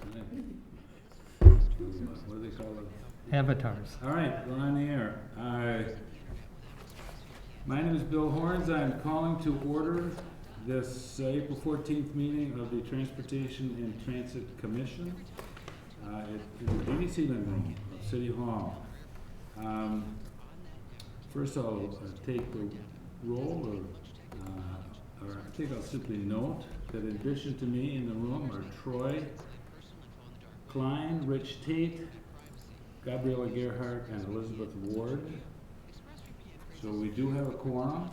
What do they call it? Avatars. All right, we're on the air. My name is Bill Horns. I'm calling to order this April 14th meeting of the Transportation and Transit Commission in the Easement room of City Hall. First I'll take the roll, or I think I'll simply note that in addition to me in the room are Troy Klein, Rich Tate, Gabriella Gerhardt, and Elizabeth Ward. So we do have a quorum,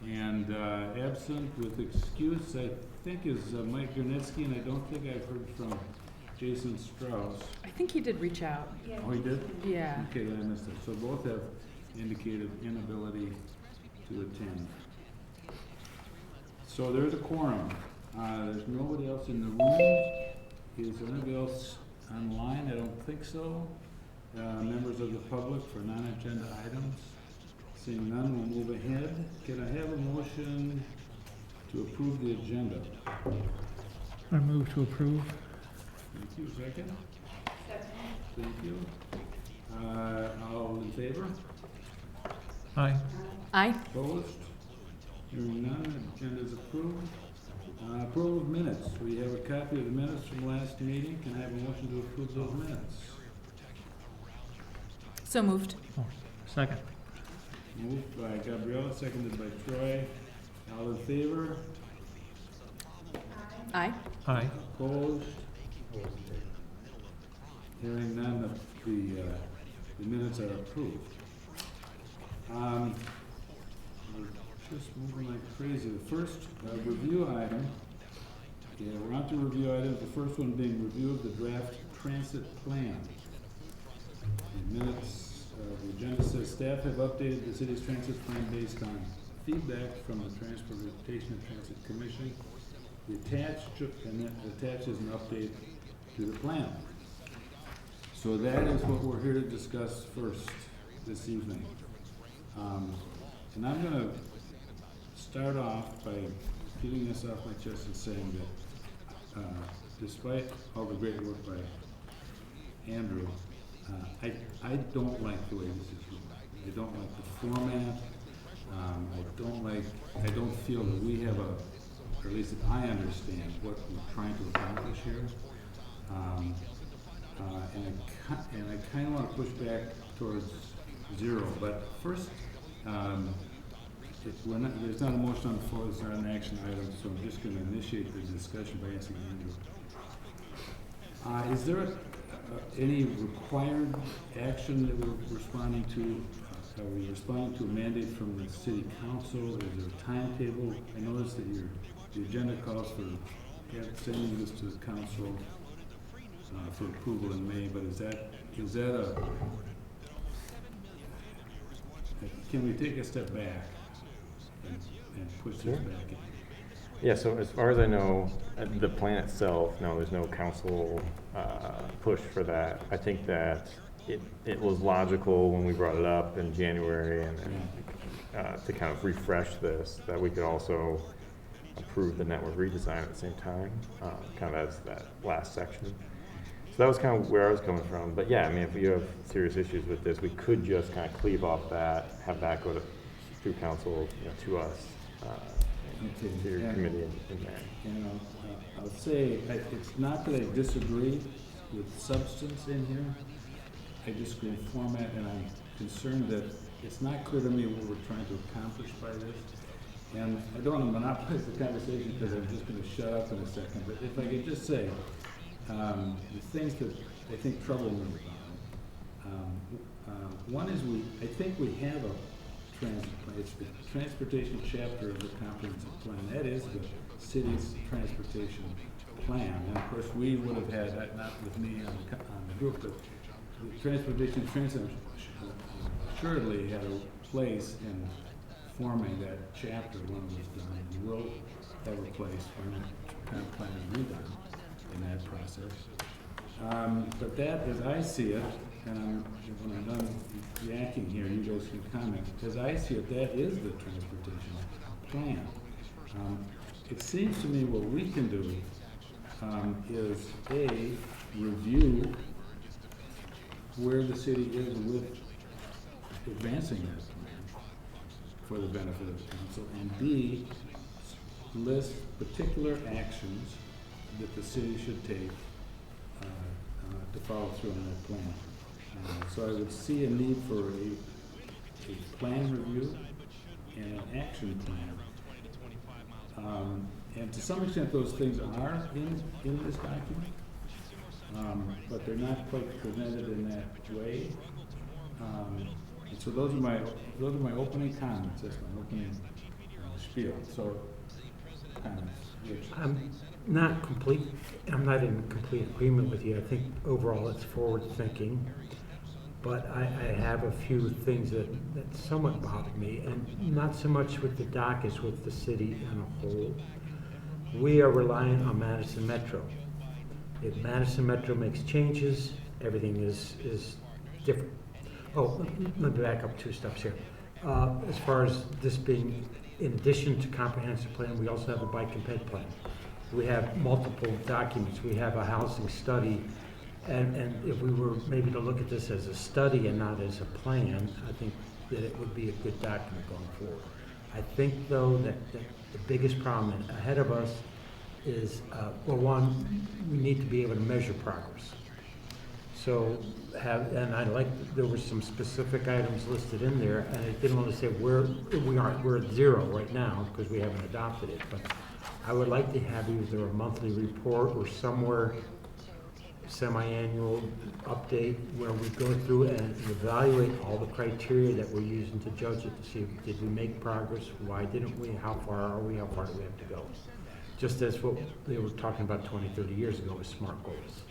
and absent with excuse, I think, is Mike Gurnitsky, and I don't think I've heard from Jason Strauss. I think he did reach out. Oh, he did? Yeah. Okay, then I missed it. So both have indicated inability to attend. So there's a quorum. There's nobody else in the room. Is there anybody else online? I don't think so. Members of the public for non-agenda items? Seeing none, we'll move ahead. Can I have a motion to approve the agenda? I move to approve. Thank you. Second? Second. Thank you. All in favor? Aye. Aye. Opposed? Hearing none, the agenda is approved. Approval of minutes. We have a copy of the minutes from last meeting. Can I have a motion to approve those minutes? So moved. Oh, second. Moved by Gabriella, seconded by Troy. All in favor? Aye. Aye. Opposed? Hearing none, the minutes are approved. We're just moving like crazy. The first review item, we're on to review items. The first one being review of the draft transit plan. The minutes, the agenda says staff have updated the city's transit plan based on feedback from the Transportation and Transit Commission. The attached is an update to the plan. So that is what we're here to discuss first this evening. And I'm going to start off by getting this off my chest and saying that despite all the great work by Andrew, I don't like the way this is going. I don't like the format. I don't feel that we have or at least that I understand what we're trying to accomplish here. And I kind of want to push back towards zero. But first, there's not a motion on the floor, there's not an action item, so I'm just going to initiate the discussion by asking Andrew. Is there any required action that we're responding to? Are we responding to a mandate from the city council? Is there a timetable? I noticed that the agenda calls for sending this to the council for approval in May, but is that a, can we take a step back and push this back in? Yeah, so as far as I know, the plan itself, no, there's no council push for that. I think that it was logical when we brought it up in January and to kind of refresh this, that we could also approve the network redesign at the same time, kind of as that last section. So that was kind of where I was coming from. But yeah, I mean, if you have serious issues with this, we could just kind of cleave off that, have that go through council, to us. To your committee in May. I'll say it's not that I disagree with substance in here. I disagree with format, and I'm concerned that it's not clear to me what we're trying to accomplish by this. And I don't want to monopolize the conversation because I'm just going to shut up in a second. But if I could just say the things that I think trouble me about it. One is I think we have a transit plan. It's the transportation chapter of the comprehensive plan. That is the city's transportation plan. And of course, we would have had that, not with me on the group, but the transportation transit assuredly had a place in forming that chapter when it was done. And will have a place when that kind of plan is redone in that process. But that, as I see it, and when I'm done yakking here, you guys can comment. As I see it, that is the transportation plan. It seems to me what we can do is A, review where the city is with advancing that plan for the benefit of the council, and B, list particular actions that the city should take to follow through on that plan. So I would see a need for a plan review and an action plan. And to some extent, those things are in this document, but they're not quite presented in that way. And so those are my opening comments. That's my opening spiel. So, comments. Rich. I'm not in complete agreement with you. I think overall it's forward thinking, but I have a few things that somewhat bother me, and not so much with the dock as with the city as a whole. We are relying on Madison Metro. If Madison Metro makes changes, everything is different. Oh, let me back up 2 steps here. As far as this being in addition to comprehensive plan, we also have a bike and ped plan. We have multiple documents. We have a housing study. And if we were maybe to look at this as a study and not as a plan, I think that it would be a good document going forward. I think, though, that the biggest problem ahead of us is, well, one, we need to be able to measure progress. So and I like, there were some specific items listed in there, and I didn't want to say we're at 0 right now because we haven't adopted it, but I would like to have either a monthly report or somewhere semi-annual update where we go through and evaluate all the criteria that we're using to judge it, to see, did we make progress, why didn't we, how far are we, how far do we have to go? Just as what they were talking about 20, 30 years ago with SMART goals.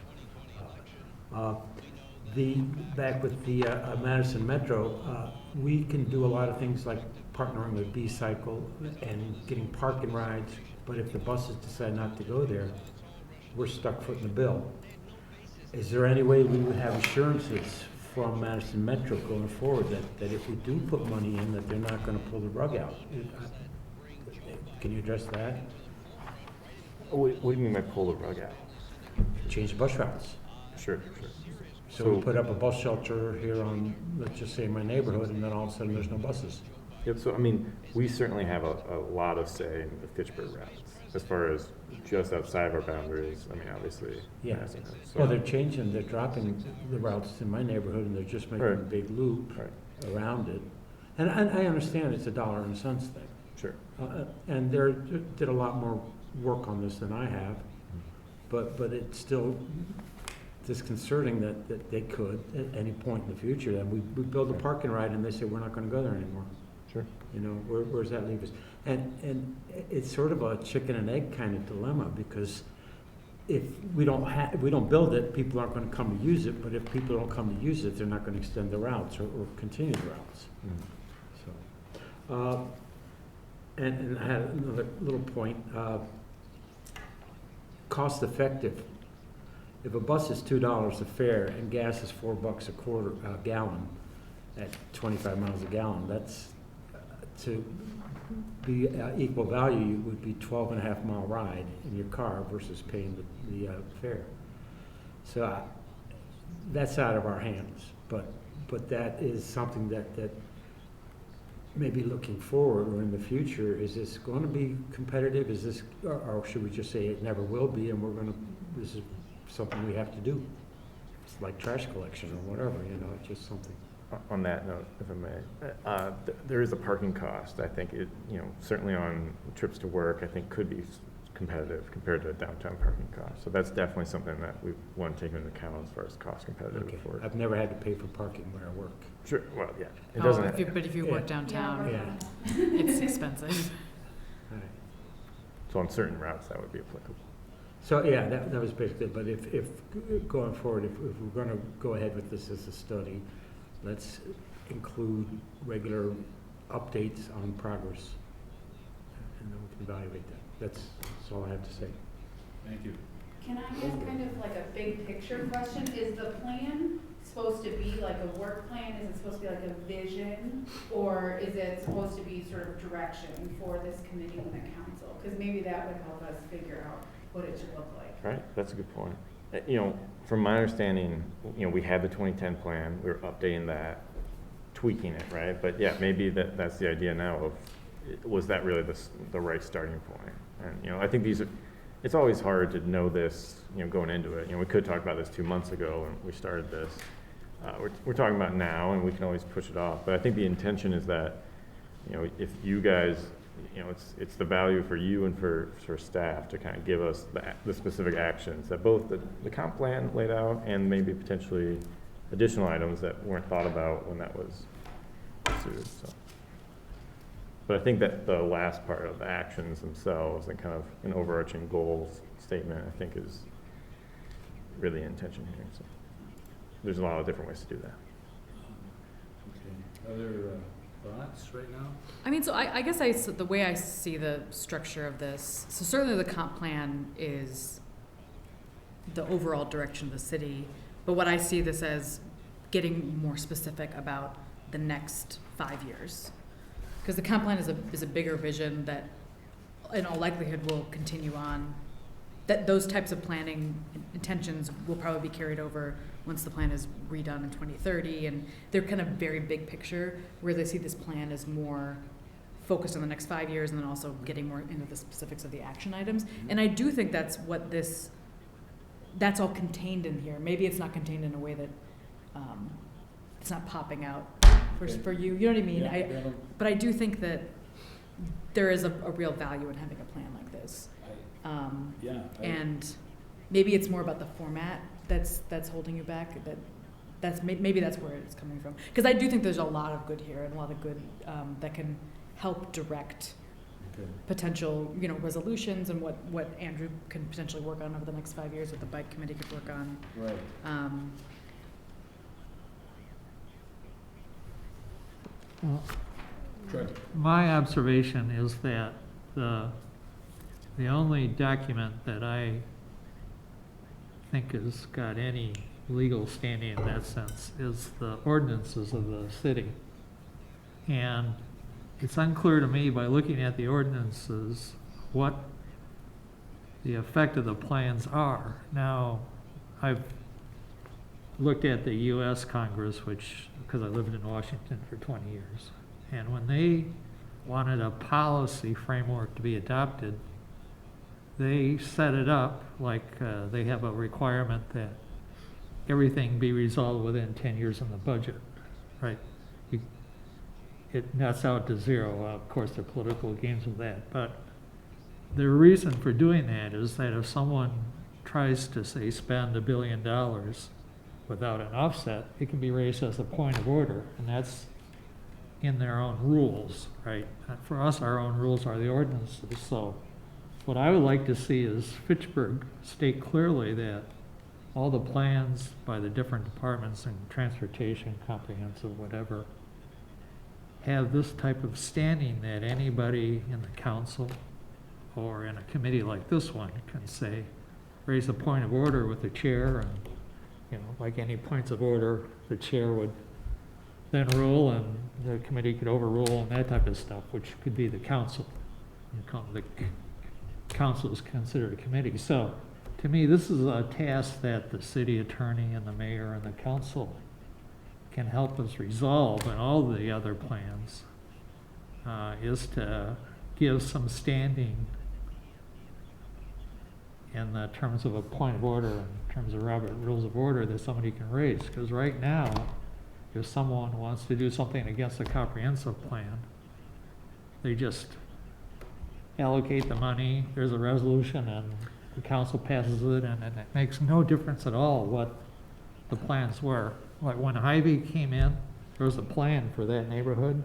Back with the Madison Metro, we can do a lot of things like partnering with B-Cycle and getting parking rides, but if the buses decide not to go there, we're stuck footing the bill. Is there any way we would have assurances from Madison Metro going forward that if we do put money in, that they're not going to pull the rug out? Can you address that? What do you mean by pull the rug out? Change bus routes. Sure. So we put up a bus shelter here on, let's just say, my neighborhood, and then all of a sudden there's no buses. Yep, so I mean, we certainly have a lot of say in the Fitchburg routes, as far as just outside of our boundaries. I mean, obviously. Yeah. Madison has, so- Well, they're dropping the routes in my neighborhood, and they're just making a Right. big loop Right. around it. And I understand it's a dollar and cents thing. Sure. And they did a lot more work on this than I have, but it's still disconcerting that they could, at any point in the future, and we build a parking ride and they say, we're not gonna go there anymore. Sure. You know, where does that leave us? And it's sort of a chicken and egg kind of dilemma, because if we don't build it, people aren't gonna come to use it, but if people don't come to use it, they're not gonna extend the routes or continue the routes. So, and I had another little point, cost effective. If a bus is $2 a fare and gas is $4 a gallon at 25 miles a gallon, that's to be equal value would be 12.5-mile ride in your car versus paying the fare. So that's out of our hands, but that is something that maybe looking forward or in the future, is this going to be competitive? Is this, or should we just say it never will be, and this is something we have to do? It's like trash collection or whatever, it's just something. On that note, if I may, there is a parking cost. I think it, certainly on trips to work, I think could be competitive compared to a downtown parking cost. So that's definitely something that we want to take into account as far as cost competitive. Okay. For I've never had to pay for parking where I work. Sure. Well, yeah. It Oh, doesn't. but if you Yeah. work downtown, Yeah. it's expensive. All right. So on certain routes, that would be applicable. So, yeah, that was basically it. But if going forward, if we're going to go ahead with this as a study, let's include regular updates on progress, and then we can evaluate that. That's all I have to say. Thank you. Can I ask kind of like a big picture question? Is the plan supposed to be like a work plan? Is it supposed to be like a vision? Or is it supposed to be sort of direction for this committee and the council? Because maybe that would help us figure out what it should look like. Right, that's a good point. You know, from my understanding, you know, we had the 2010 plan, we were updating that, tweaking it, right? But yeah, maybe that's the idea now of, was that really the right starting point? And, you know, I think it's always hard to know this, you know, going into it. You know, we could talk about this 2 months ago when we started this. We're talking about now, and we can always push it off. But I think the intention is that, you know, if you guys, you know, it's the value for you and for staff to kind of give us the specific actions that both the comp plan laid out and maybe potentially additional items that weren't thought about when that was pursued. So. But I think that the last part of the actions themselves and kind of an overarching goals statement, I think, is really intention here. So there's a lot of different ways to do that. Okay. Other thoughts right now? I mean, so I guess the way I see the structure of this, so certainly the comp plan is the overall direction of the city, but what I see this as getting more specific about the next 5 years. Because the comp plan is a bigger vision that in all likelihood will continue on. That those types of planning intentions will probably be carried over once the plan is redone in 2030, and they're kind of very big picture, where they see this plan as more focused on the next 5 years and then also getting more into the specifics of the action items. And I do think that's all contained in here. Maybe it's not contained in a way that it's not popping out for you. You know what I mean? Yeah, But I do think that there is a real value in having a plan like this. And maybe it's more about the format that's holding you back. Maybe that's where it's coming from. Because I do think there's a lot of good here and a lot of good that can help direct potential, you know, resolutions and what Andrew can potentially work on over the next 5 years, what the bike committee could work on. Right. Well, Good. my observation is that the only document that I think has got any legal standing in that sense is the ordinances of the city. And it's unclear to me by looking at the ordinances what the effect of the plans are. Now, I've looked at the U.S. Congress, because I lived in Washington for 20 years, and when they wanted a policy framework to be adopted, they set it up like they have a requirement that everything be resolved within 10 years in the budget, right? It nets out to zero. Of course, there are political games with that, but the reason for doing that is that if someone tries to, say, spend $1 billion without an offset, it can be raised as a point of order, and that's in their own rules, right? For us, our own rules are the ordinances. So what I would like to see is Fitchburg state clearly that all the plans by the different departments in transportation, comprehensive, whatever, have this type of standing that anybody in the council or in a committee like this one can say, raise a point of order with the chair, and, you know, like any points of order, the chair would then rule and the committee could overrule and that type of stuff, which could be the council. The council is considered a committee. So to me, this is a task that the city attorney and the mayor and the council can help us resolve, and all the other plans is to give some standing in the terms of a point of order, in terms of Robert Rules of Order that somebody can raise. Because right now, if someone wants to do something against a comprehensive plan, they just allocate the money, there's a resolution, and the council passes it, and it makes no difference at all what the plans were. Like when Hy-Vee came in, there was a plan for that neighborhood,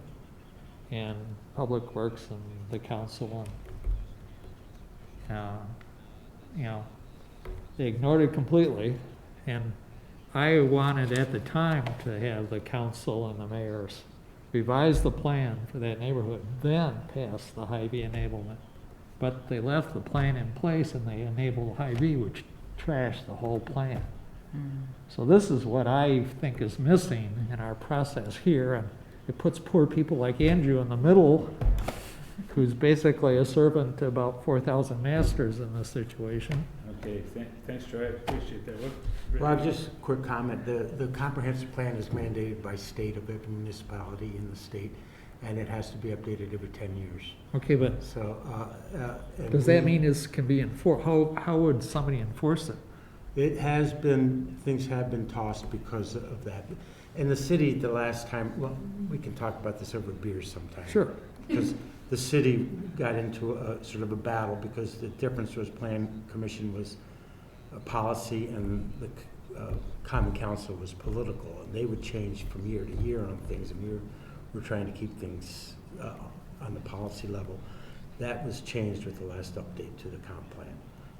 and Public Works and the council, and you know, they ignored it completely. And I wanted at the time to have the council and the mayors revise the plan for that neighborhood, then pass the Hy-Vee enablement. But they left the plan in place and they enabled Hy-Vee, which trashed the whole plan. So this is what I think is missing in our process here, and it puts poor people like Andrew in the middle who's basically a servant to about 4,000 masters in this situation. Okay, thanks, Troy, I appreciate that. Well, just a quick comment. The comprehensive plan is mandated by state of every municipality in the state, and it has to be updated every 10 years. Okay, but So, and does that we- mean can be enforced? How would somebody enforce it? It has been, things have been tossed because of that. In the city, the last time, well, we can talk about this over beer sometime. Sure. Because the city got into a sort of a battle because the difference was Plan Commission was a policy and the Common Council was political. And they would change from year to year on things, and we're trying to keep things on the policy level. That was changed with the last update to the comp plan.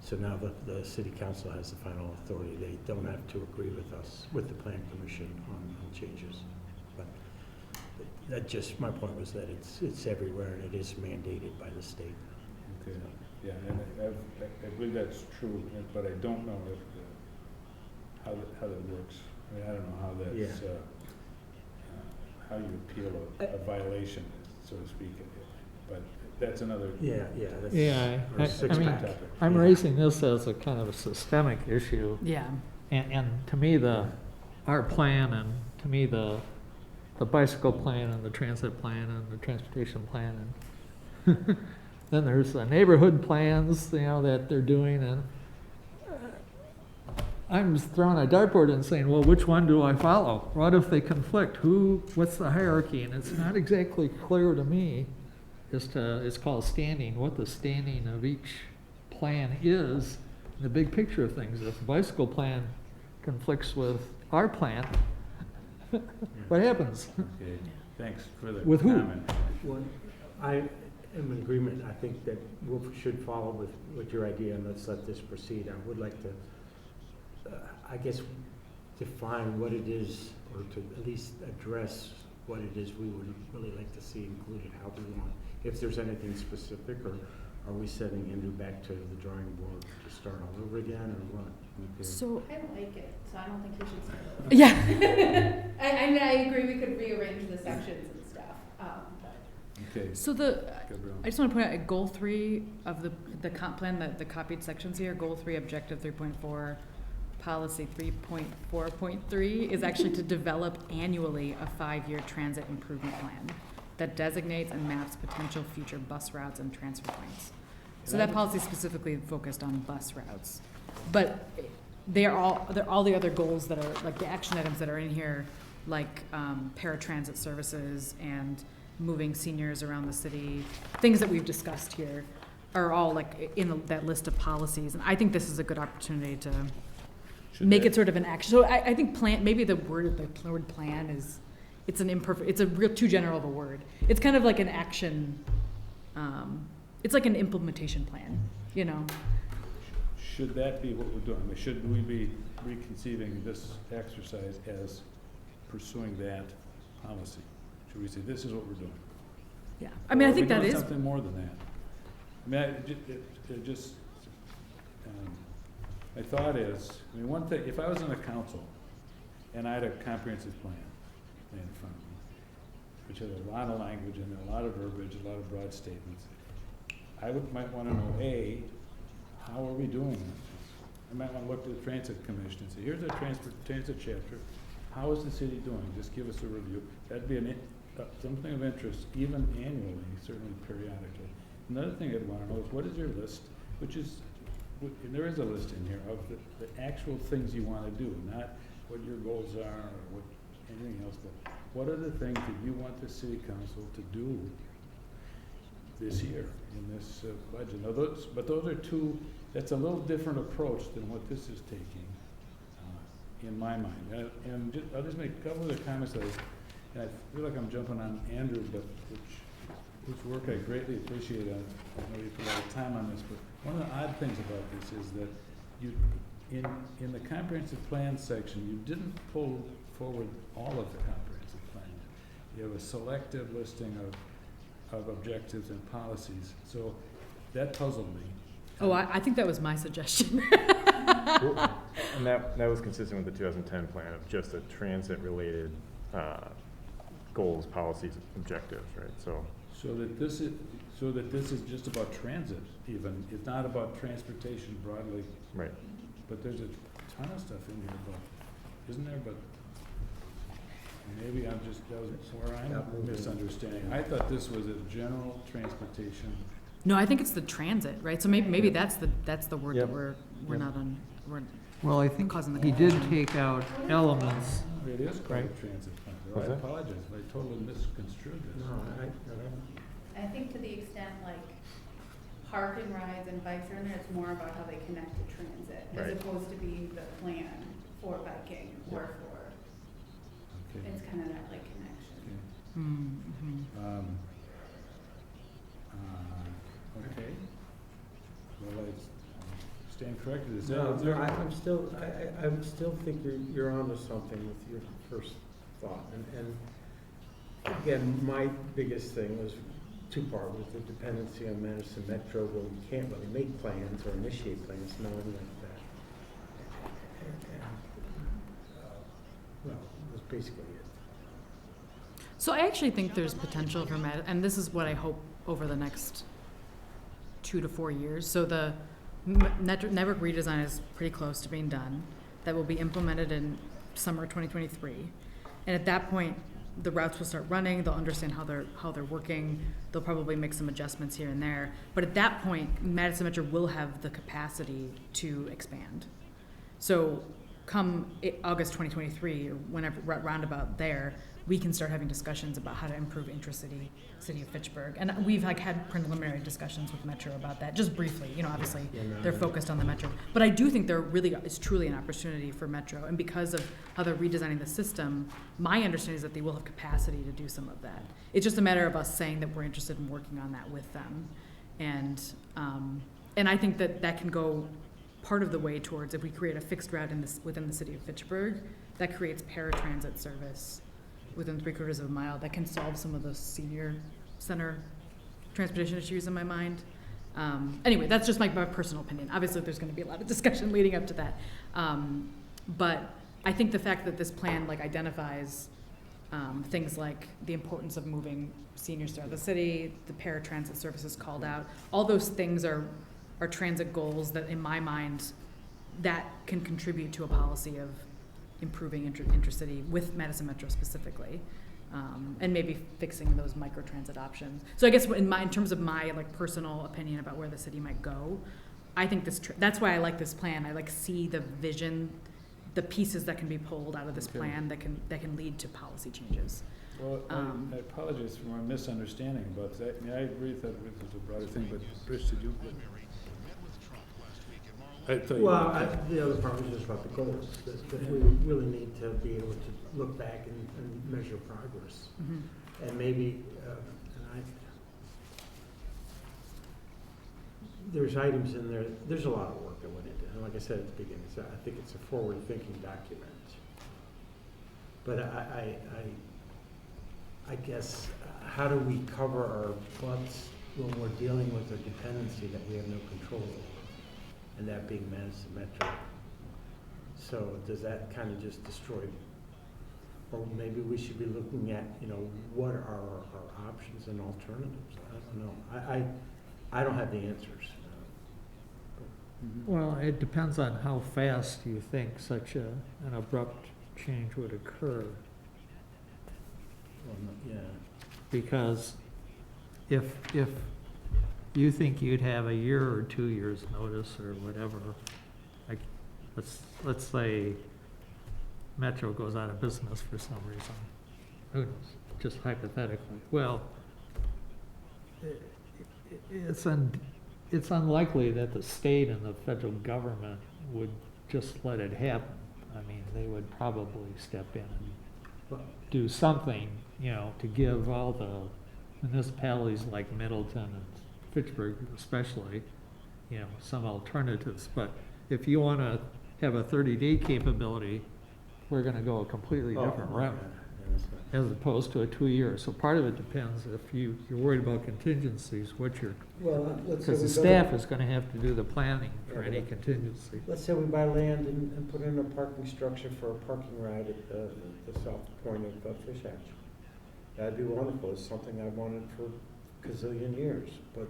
So now the city council has the final authority. They don't have to agree with us, with the plan commission on changes. But that just, my point was that it's everywhere and it is mandated by the state. Okay, yeah, and I believe that's true, but I don't know if, how that works. I mean, I don't know how that's, how you appeal a violation, so to speak, but that's another. Yeah, that's. Yeah, or I six mean, pack. I'm Yeah. raising this as a kind of a systemic issue. Yeah. And to me, our plan, and to me, the bicycle plan and the transit plan and the transportation plan, and then there's the neighborhood plans, that they're doing, and I'm throwing a dartboard and saying, well, which one do I follow? What if they conflict? What's the hierarchy? And it's not exactly clear to me as to, it's called standing, what the standing of each plan is, the big picture of things. If the bicycle plan conflicts with our plan, what happens? Okay, thanks for the With who? comment. Well, I am in agreement. I think that we should follow with your idea and let's let this proceed. I would like to, I guess, define what it is, or to at least address what it is we would really like to see included, how we want, if there's anything specific, or are we setting Andrew back to the drawing board to start all over again, or what? Okay. So, I like it, so I don't think we should start over. yeah. I mean, I agree we could rearrange the sections and stuff, but. Okay, So Gabrielle. I just want to point out at goal 3 of the comp plan, the copied sections here, goal 3, objective 3.4, policy 3.4.3 is actually to develop annually a 5-year transit improvement plan that designates and maps potential future bus routes and transfer points. So that policy is specifically focused on bus routes. But they're all the other goals that are, like the action items that are in here, like paratransit services and moving seniors around the city, things that we've discussed here are all like in that list of policies. And I think this is a good opportunity to Should make that- it sort of an action. So I think plan, maybe the word plan is, it's a real too general of a word. It's kind of like an action, it's like an implementation plan, Should that be what we're doing? I mean, should we be reconceiving this exercise as pursuing that policy? Should we say, this is what we're doing? Yeah. I mean, Or I are we think that doing is, something more than that. I mean, it just, my thought is, I mean, one thing, if I was in a council and I had a comprehensive plan in front of me, which had a lot of language and a lot of verbiage, a lot of broad statements, I might want to know, A, how are we doing this? I might want to look to the transit commission and say, here's our transit chapter. How is the city doing? Just give us a review. That'd be something of interest, even annually, certainly periodically. Another thing I'd want to know is, what is your list, and there is a list in here of the actual things you want to do, not what your goals are or what anything else, but what are the things that you want the city council to do this year in this budget? Now those are two, that's a little different approach than what this is taking, in my mind. I'll just make a couple of comments and I feel like I'm jumping on Andrew, but which work I greatly appreciate. I know you put a lot of time on this, but one of the odd things about this is that you, in the comprehensive plan section, you didn't pull forward all of the comprehensive plan. You have a selective listing of objectives and policies. So that puzzled me. oh, I think that was my suggestion. And that was consistent with the 2010 plan of just a transit-related goals, policies, objectives, right? So So that this is just about transit even, it's not about transportation broadly, Right. but there's a ton of stuff in here about, isn't there, but maybe that was where I'm misunderstanding. I thought this was a general transportation. No, I think it's the transit, right? So maybe that's the word Yep. that we're Yep. not on, we're, Well, I think Causing the he did confusion. take out elements. It is called a Right. transit plan, so I What's that? apologize if I totally misconstrued this. No, I think to the extent like park and rides and bikes are in there, it's more about how they connect to transit, Right. as opposed to being the plan for biking or for, Okay. it's kind of that like connection. Okay. mm-hmm. Okay. Well, I stand corrected, is No, that, I'm still think you're onto something with your first thought. And again, my biggest thing was two-part, with the dependency on Madison Metro, where we can't really make plans or initiate plans knowing that. Well, that's basically it. So I actually think there's potential for and this is what I hope over the next 2 to 4 years. So the network redesign is pretty close to being done. That will be implemented in summer 2023. And at that point, the routes will start running. They'll understand how they're working. They'll probably make some adjustments here and there. But at that point, Madison Metro will have the capacity to expand. So come August 2023 or whenever roundabout there, we can start having discussions about how to improve intracity city of Fitchburg. And we've had preliminary discussions with Metro about that, just briefly. Obviously they're focused on the Metro. But I do think there really is truly an opportunity for Metro. And because of how they're redesigning the system, my understanding is that they will have capacity to do some of that. It's just a matter of us saying that we're interested in working on that with them. And I think that can go part of the way towards, if we create a fixed route within the city of Fitchburg, that creates paratransit service within 3/4 of a mile that can solve some of the senior center transportation issues in my mind. Anyway, that's just my personal opinion. Obviously, there's going to be a lot of discussion leading up to that. But I think the fact that this plan identifies things like the importance of moving seniors throughout the city, the paratransit services called out, all those things are transit goals that, in my mind, that can contribute to a policy of improving intercity with Madison Metro specifically, and maybe fixing those microtransit options. So I guess in terms of my personal opinion about where the city might go, I think that's why I like this plan. I see the vision, the pieces that can be pulled out of this Okay. plan that can lead to policy changes. well, I apologize for my misunderstanding about that. I agree that it was a broader thing, but Rich, did you? I thought you. Well, the other part was just about the goals, that we really need to be able to look back and measure progress. Mhm. And maybe, there's items in there, there's a lot of work that went into it. And like I said at the beginning, I think it's a forward-thinking document. But I guess, how do we cover our butts when we're dealing with a dependency that we have no control over? And that being Madison Metro. So does that kind of just destroy, or maybe we should be looking at, what are our options and alternatives? I don't know. I don't have the answers. Mhm. Well, it depends on how fast you think such an abrupt change would occur. Well, yeah. Because if you think you'd have a year or 2 years notice or whatever, like, let's say Metro goes out of business for some reason, who knows, just hypothetically. Well, it's unlikely that the state and the federal government would just let it happen. I mean, they would probably step in and do something, to give all the municipalities like Middleton and Fitchburg especially, some alternatives. But if you want to have a 30-day capability, we're going to go a completely different route as opposed to a 2-year. So part of it depends if you're worried about contingencies, because the staff is going to have to do the planning for any contingency. Let's say we buy land and put in a parking structure for a parking ride at the south point of Fish Hatch. That'd be wonderful. It's something I've wanted for gazillion years, but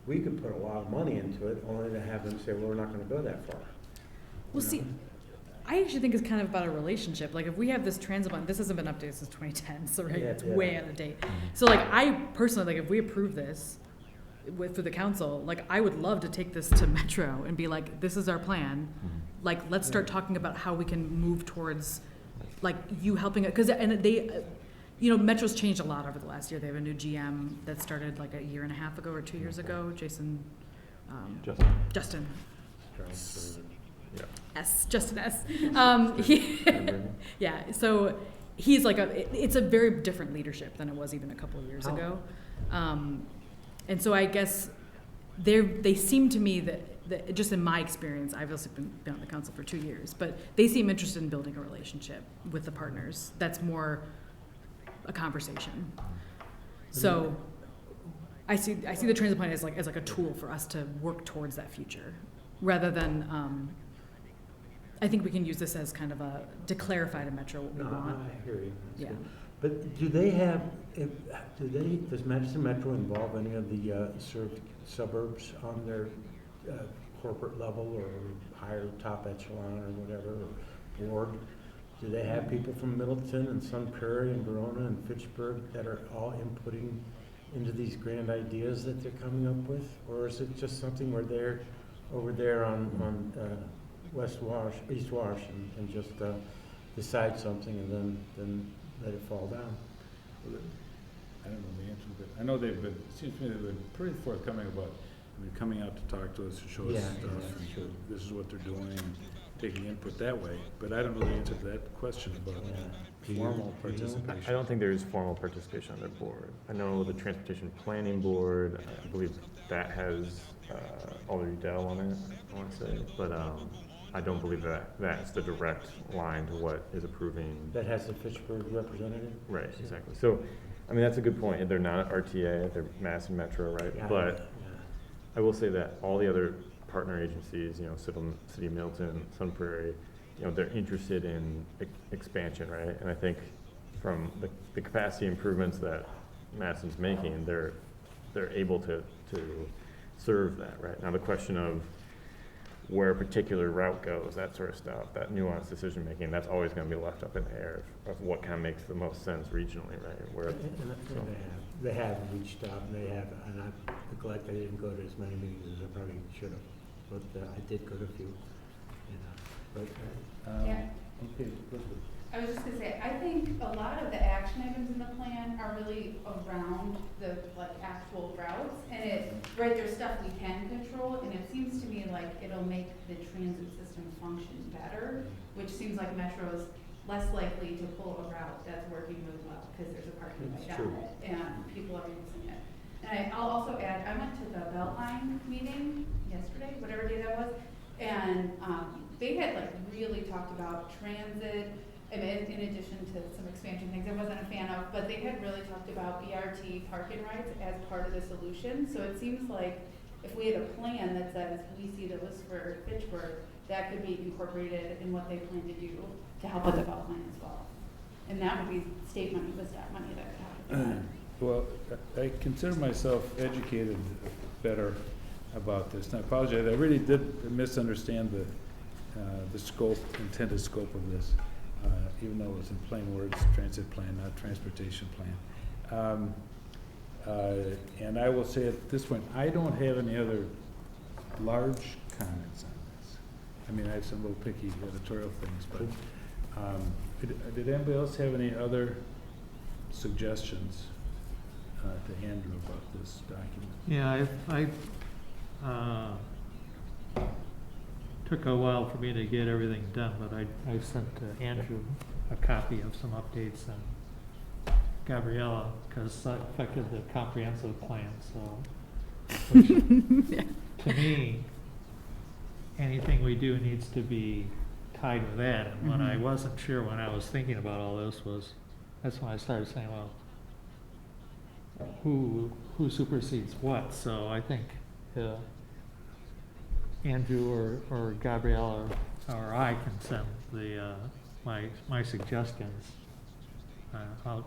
we could put a lot of money into it, only to have them say, well, we're not gonna go that far. Well, You see, know? I actually think it's kind of about a relationship. Like, if we have this transit plan, this hasn't been updated since 2010, so right, Yeah, it's yeah. way out of date. So, like, I personally, like, if we approve this for the council, like, I would love to take this to Metro and be like, this is our plan. Like, let's start talking about how we can move towards, like, you helping it, because, and they, you know, Metro's changed a lot over the last year. They have a new GM that started like a year and a half ago or 2 years ago, Justin. Justin S. Yeah, so he's like it's a very different leadership than it was even a couple of years ago. And so I guess they seem to me that just in my experience, I've also been on the council for 2 years, but they seem interested in building a relationship with the partners. That's more a conversation. So I see the transit plan as like a tool for us to work towards that future, rather than I think we can use this as kind of to clarify to Metro what we want. I hear you. That's Yeah. good. But does Madison Metro involve any of the served suburbs on their corporate level or higher top echelon or whatever, or board? Do they have people from Middleton and Sun Prairie and Verona and Fitchburg that are all inputting into these grand ideas that they're coming up with? Or is it just something where they're over there on East Wash and just decide something and then let it fall down? I don't know the answer to that. I know they've been, it seems to me they've been pretty forthcoming about, coming out to talk to us, to show us Yeah, stuff, yeah, and sure. this is what they're doing, and taking input that way. But I don't know the answer to that question about formal Do you know? participation. I don't think there is formal participation on their board. I know the Transportation Planning Board, I believe that has Alder Dell on it, I want to say, but I don't believe that that's the direct line to what is approving. That has the Fitchburg representative? Right, exactly. So, I mean, that's a good point. They're not RTA, they're Madison Metro, right? Yeah, But I will say that all the other partner agencies, you know, City of Milton, Sun Prairie, you know, they're interested in expansion, right? And I think from the capacity improvements that Madison's making, they're able to serve that, right? Now the question of where a particular route goes, that sort of stuff, that nuanced decision making, that's always going to be left up in the air of what kind of makes the most sense regionally, right? Where, They have reached out, and I'm glad I didn't go to as many meetings as I probably should have, but I did go to a few. Yeah. Okay, Elizabeth. I was just gonna say, I think a lot of the action items in the plan are really around the actual routes, and there's stuff we can control, and it seems to me like it'll make the transit system function better, which seems like Metro is less likely to pull a route that's working really well, because there's a parking That's light true. on it, and people are using it. And I'll also add, I went to the Beltline meeting yesterday, whatever day that was, and they had really talked about transit, and in addition to some expansion things I wasn't a fan of, but they had really talked about BRT parking rights as part of the solution. So it seems like if we had a plan that says we see the list for Fitchburg, that could be incorporated in what they plan to do to help with the Beltline as well. And that would be state money, was that money that could help with that. Well, I consider myself educated better about this, and I apologize, I really did misunderstand the scope, intended scope of this, even though it was in plain words, transit plan, not transportation plan. And I will say at this point, I don't have any other large comments on this. I mean, I have some little picky editorial things, but did anybody else have any other suggestions to Andrew about this document? Yeah, I took a while for me to get everything done, but I sent Andrew a copy of some updates and Gabriella, because that affected the comprehensive plan, so. Which, to me, anything we do needs to be tied with that, and when I wasn't sure when I was thinking about all this that's when I started saying, well, who supersedes what? So I think Andrew or Gabriella or I can send my suggestions.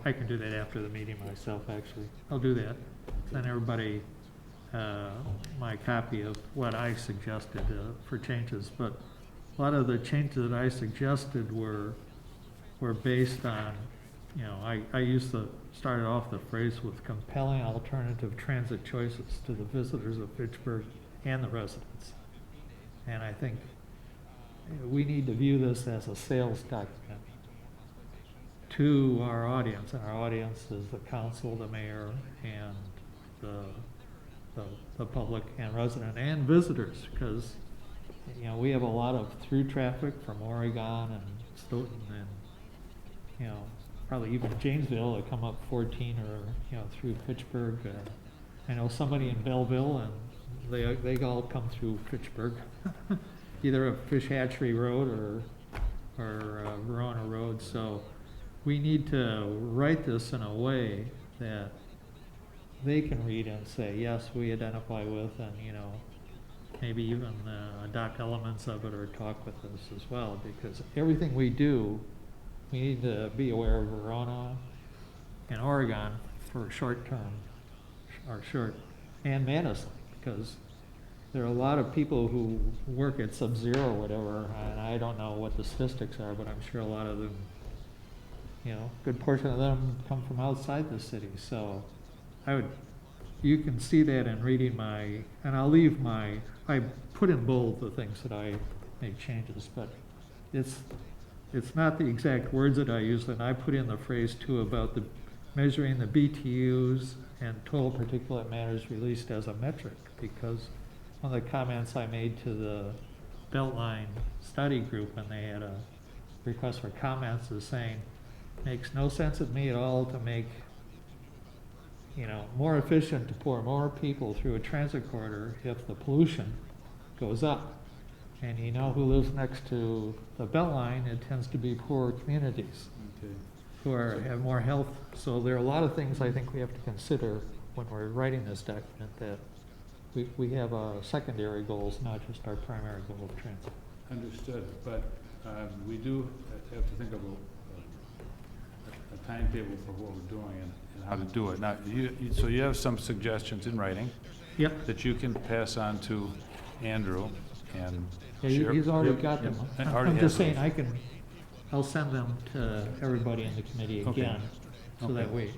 I can do that after the meeting myself, actually. I'll do that. sent everybody my copy of what I suggested for changes, but a lot of the changes that I suggested were based on, you know, I started off the phrase with compelling alternative transit choices to the visitors of Fitchburg and the residents. And I think we need to view this as a sales document to our audience, and our audience is the council, the mayor, and the public and resident and visitors, because, you know, we have a lot of through traffic from Oregon and Stoughton and, you know, probably even Janesville that come up 14 or, you know, through Fitchburg. I know somebody in Belleville, and they all come through Fitchburg, either a Fish Hatchery Road or Verona Road. So we need to write this in a way that they can read and say, yes, we identify with, and, you know, maybe even adopt elements of it or talk with us as well, because everything we do, we need to be aware of Verona and Oregon for short term, and Madison, because there are a lot of people who work at Sub-Zero or whatever, and I don't know what the statistics are, but I'm sure a lot of them, you know, a good portion of them come from outside the city. So you can see that in reading and I'll leave I put in bold the things that I make changes, but it's not the exact words that I use, and I put in the phrase too about the measuring the BTUs and total particulate matters released as a metric, because one of the comments I made to the Beltline study group when they had a request for comments is saying, makes no sense to me at all to make, you know, more efficient to pour more people through a transit corridor if the pollution goes up. And you know who lives next to the Beltline? It tends to be poorer communities who have more health. So there are a lot of things I think we have to consider when we're writing this document, that we have secondary goals, not just our primary goal of transit. Understood, but we do have to think of a timetable for what we're doing and how to do it. Now, so you have some suggestions in writing. Yep. That you can pass on to Andrew and Yeah, share. he's already Yep, got them. yep. I'm Already just has saying, those. I'll send them to everybody in the committee Okay. again, so Okay. that way,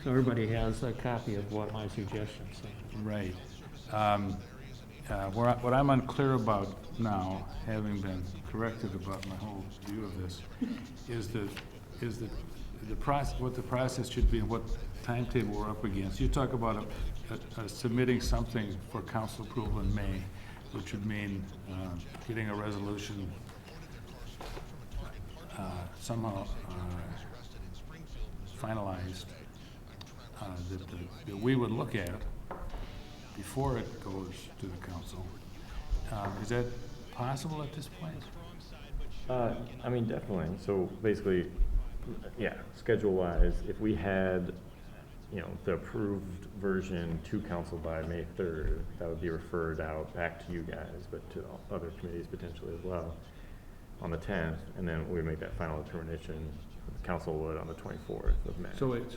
so everybody has a copy of what my suggestions are. Right. What I'm unclear about now, having been corrected about my whole view of this, is the process, what the process should be and what timetable we're up against. You talk about submitting something for council approval in May, which would mean getting a resolution somehow finalized that we would look at before it goes to the council. Is that possible at this point? I mean, definitely. So basically, yeah, schedule-wise, if we had, you know, the approved version to council by May 3rd, that would be referred out back to you guys, but to other committees potentially as well, on the 10th, and then we would make that final determination, the council would on the 24th of May. So it's,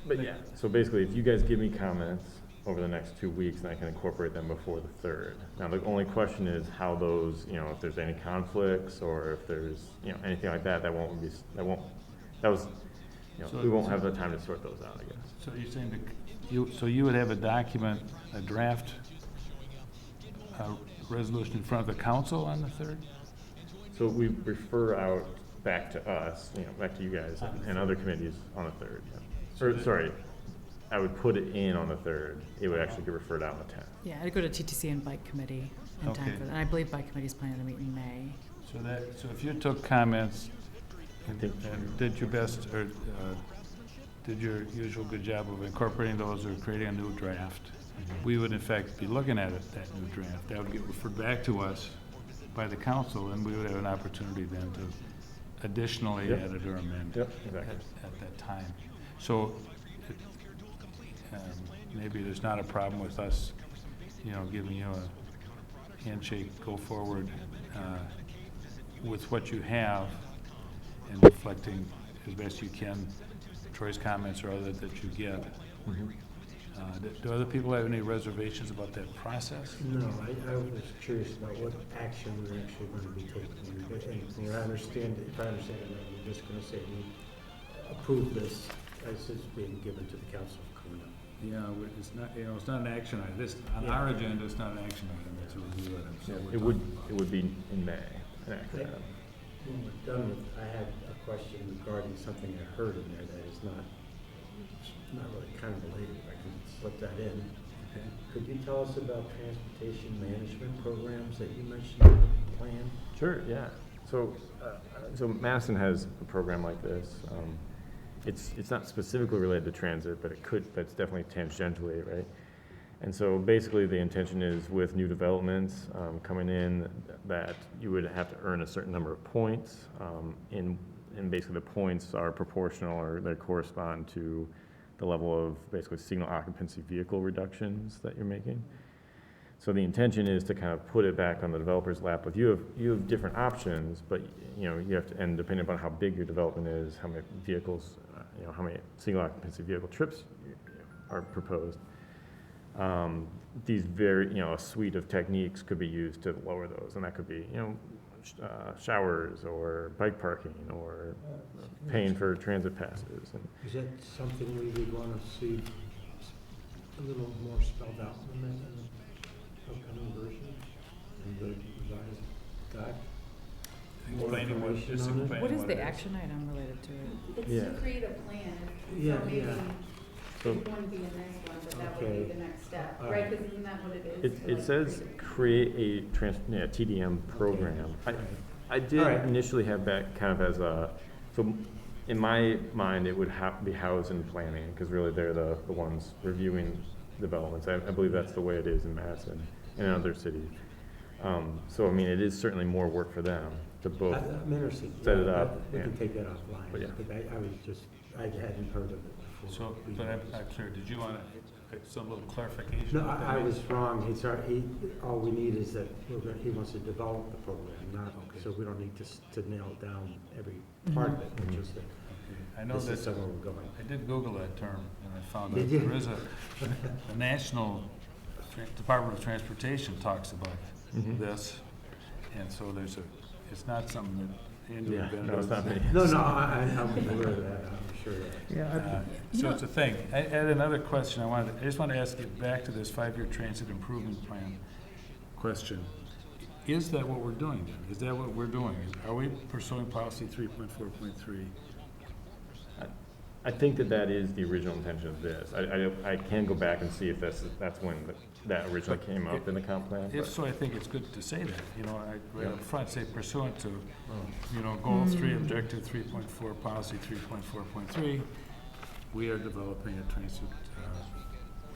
But yeah, so basically, if you guys give me comments over the next 2 weeks, and I can incorporate them before the 3rd. Now, the only question is how those, you know, if there's any conflicts, or if there's, you know, anything like that, we won't have the time to sort those out, I guess. so you're saying that you would have a document, a draft resolution in front of the council on the 3rd? So we refer out back to us, you know, back to you guys and other committees on the 3rd. Yeah. Or, sorry, I would put it in on the 3rd. It would actually get referred out on the 10th. Yeah, I'd go to TTC and Bike Committee in time Okay. for that. And I believe Bike Committee's planning to meet in May. So if you took comments I think- and did your best, or did your usual good job of incorporating those or creating a new draft, we would in fact be looking at it, that new draft. That would get referred back to us by the council, and we would have an opportunity then to additionally Yep. edit or amend Yep, exactly. at that time. So maybe there's not a problem with us, you know, giving you a handshake, go forward with what you have and reflecting as best you can Troy's comments or other that you get. Mhm. Do other people have any reservations about that process? No, I was curious about what action we're actually going to be taking. And if I understand it right, you're just going to say we approve this as it's being given to the council for cleanup. Yeah, it's not, it's not an action item. This, on our agenda, it's not an action item, it's a review item. So we're It would be in May, an action Okay. item. When we're done with, I had a question regarding something I heard in there that is not really kind of related, if I can slip that in. Okay. Could you tell us about transportation management programs that you mentioned in the plan? Sure, yeah. So, so Madison has a program like this. It's not specifically related to transit, but that's definitely tangentially, right? And so basically the intention is with new developments coming in that you would have to earn a certain number of points. And basically the points are proportional or they correspond to the level of basically signal occupancy vehicle reductions that you're making. So the intention is to kind of put it back on the developer's lap. But you have different options, but you have to, and depending upon how big your development is, how many vehicles, how many single occupancy vehicle trips are proposed. These a suite of techniques could be used to lower those, and that could be, showers or bike parking or paying for transit passes. And Is that something we would want to see a little more spelled out in the upcoming version? In the revised guide? Explaining what, just information on it? explaining What is what the it action item related to it? It's Yeah. to create a plan, Yeah, so maybe yeah. So- it wouldn't be a nice one, but that would Okay. be the next step, All right? right. Because isn't that what it is? To, It like, says create a TDM program. I did All right. initially have that kind of as so in my mind, it would be housed in planning, because really they're the ones reviewing developments. I believe that's the way it is in Madison and in other cities. So, I mean, it is certainly more work for them to both. I'm interested. Set it up, We can yeah. take that offline. But yeah. Because I hadn't heard of it before. So, but I'm clear, did you want some little clarification? No, what that I means? was wrong. All we need is that he wants to develop the program, not, so we don't need to nail down every part of it, Mhm. just that I know this that, is somewhere we're going. I did Google that term, and I found Did that you? there is a national Department of Transportation talks about Mhm. this, and so it's not something that Andrew Yeah, invented. no, it's not me. No, I'm aware of that, I'm sure of that. Yeah, So it's a thing. I had another question I just want to ask you back to this 5-year transit improvement plan question. Is that what we're doing then? Is that what we're doing? Are we pursuing policy 3.4.3? I think that is the original intention of this. I can go back and see if that's when that originally came up in the comp plan. If but- so, I think it's good to say that, right Yeah. up front, say pursuant to, Oh. goal 3, objective 3.4, policy 3.4.3, we are developing a transit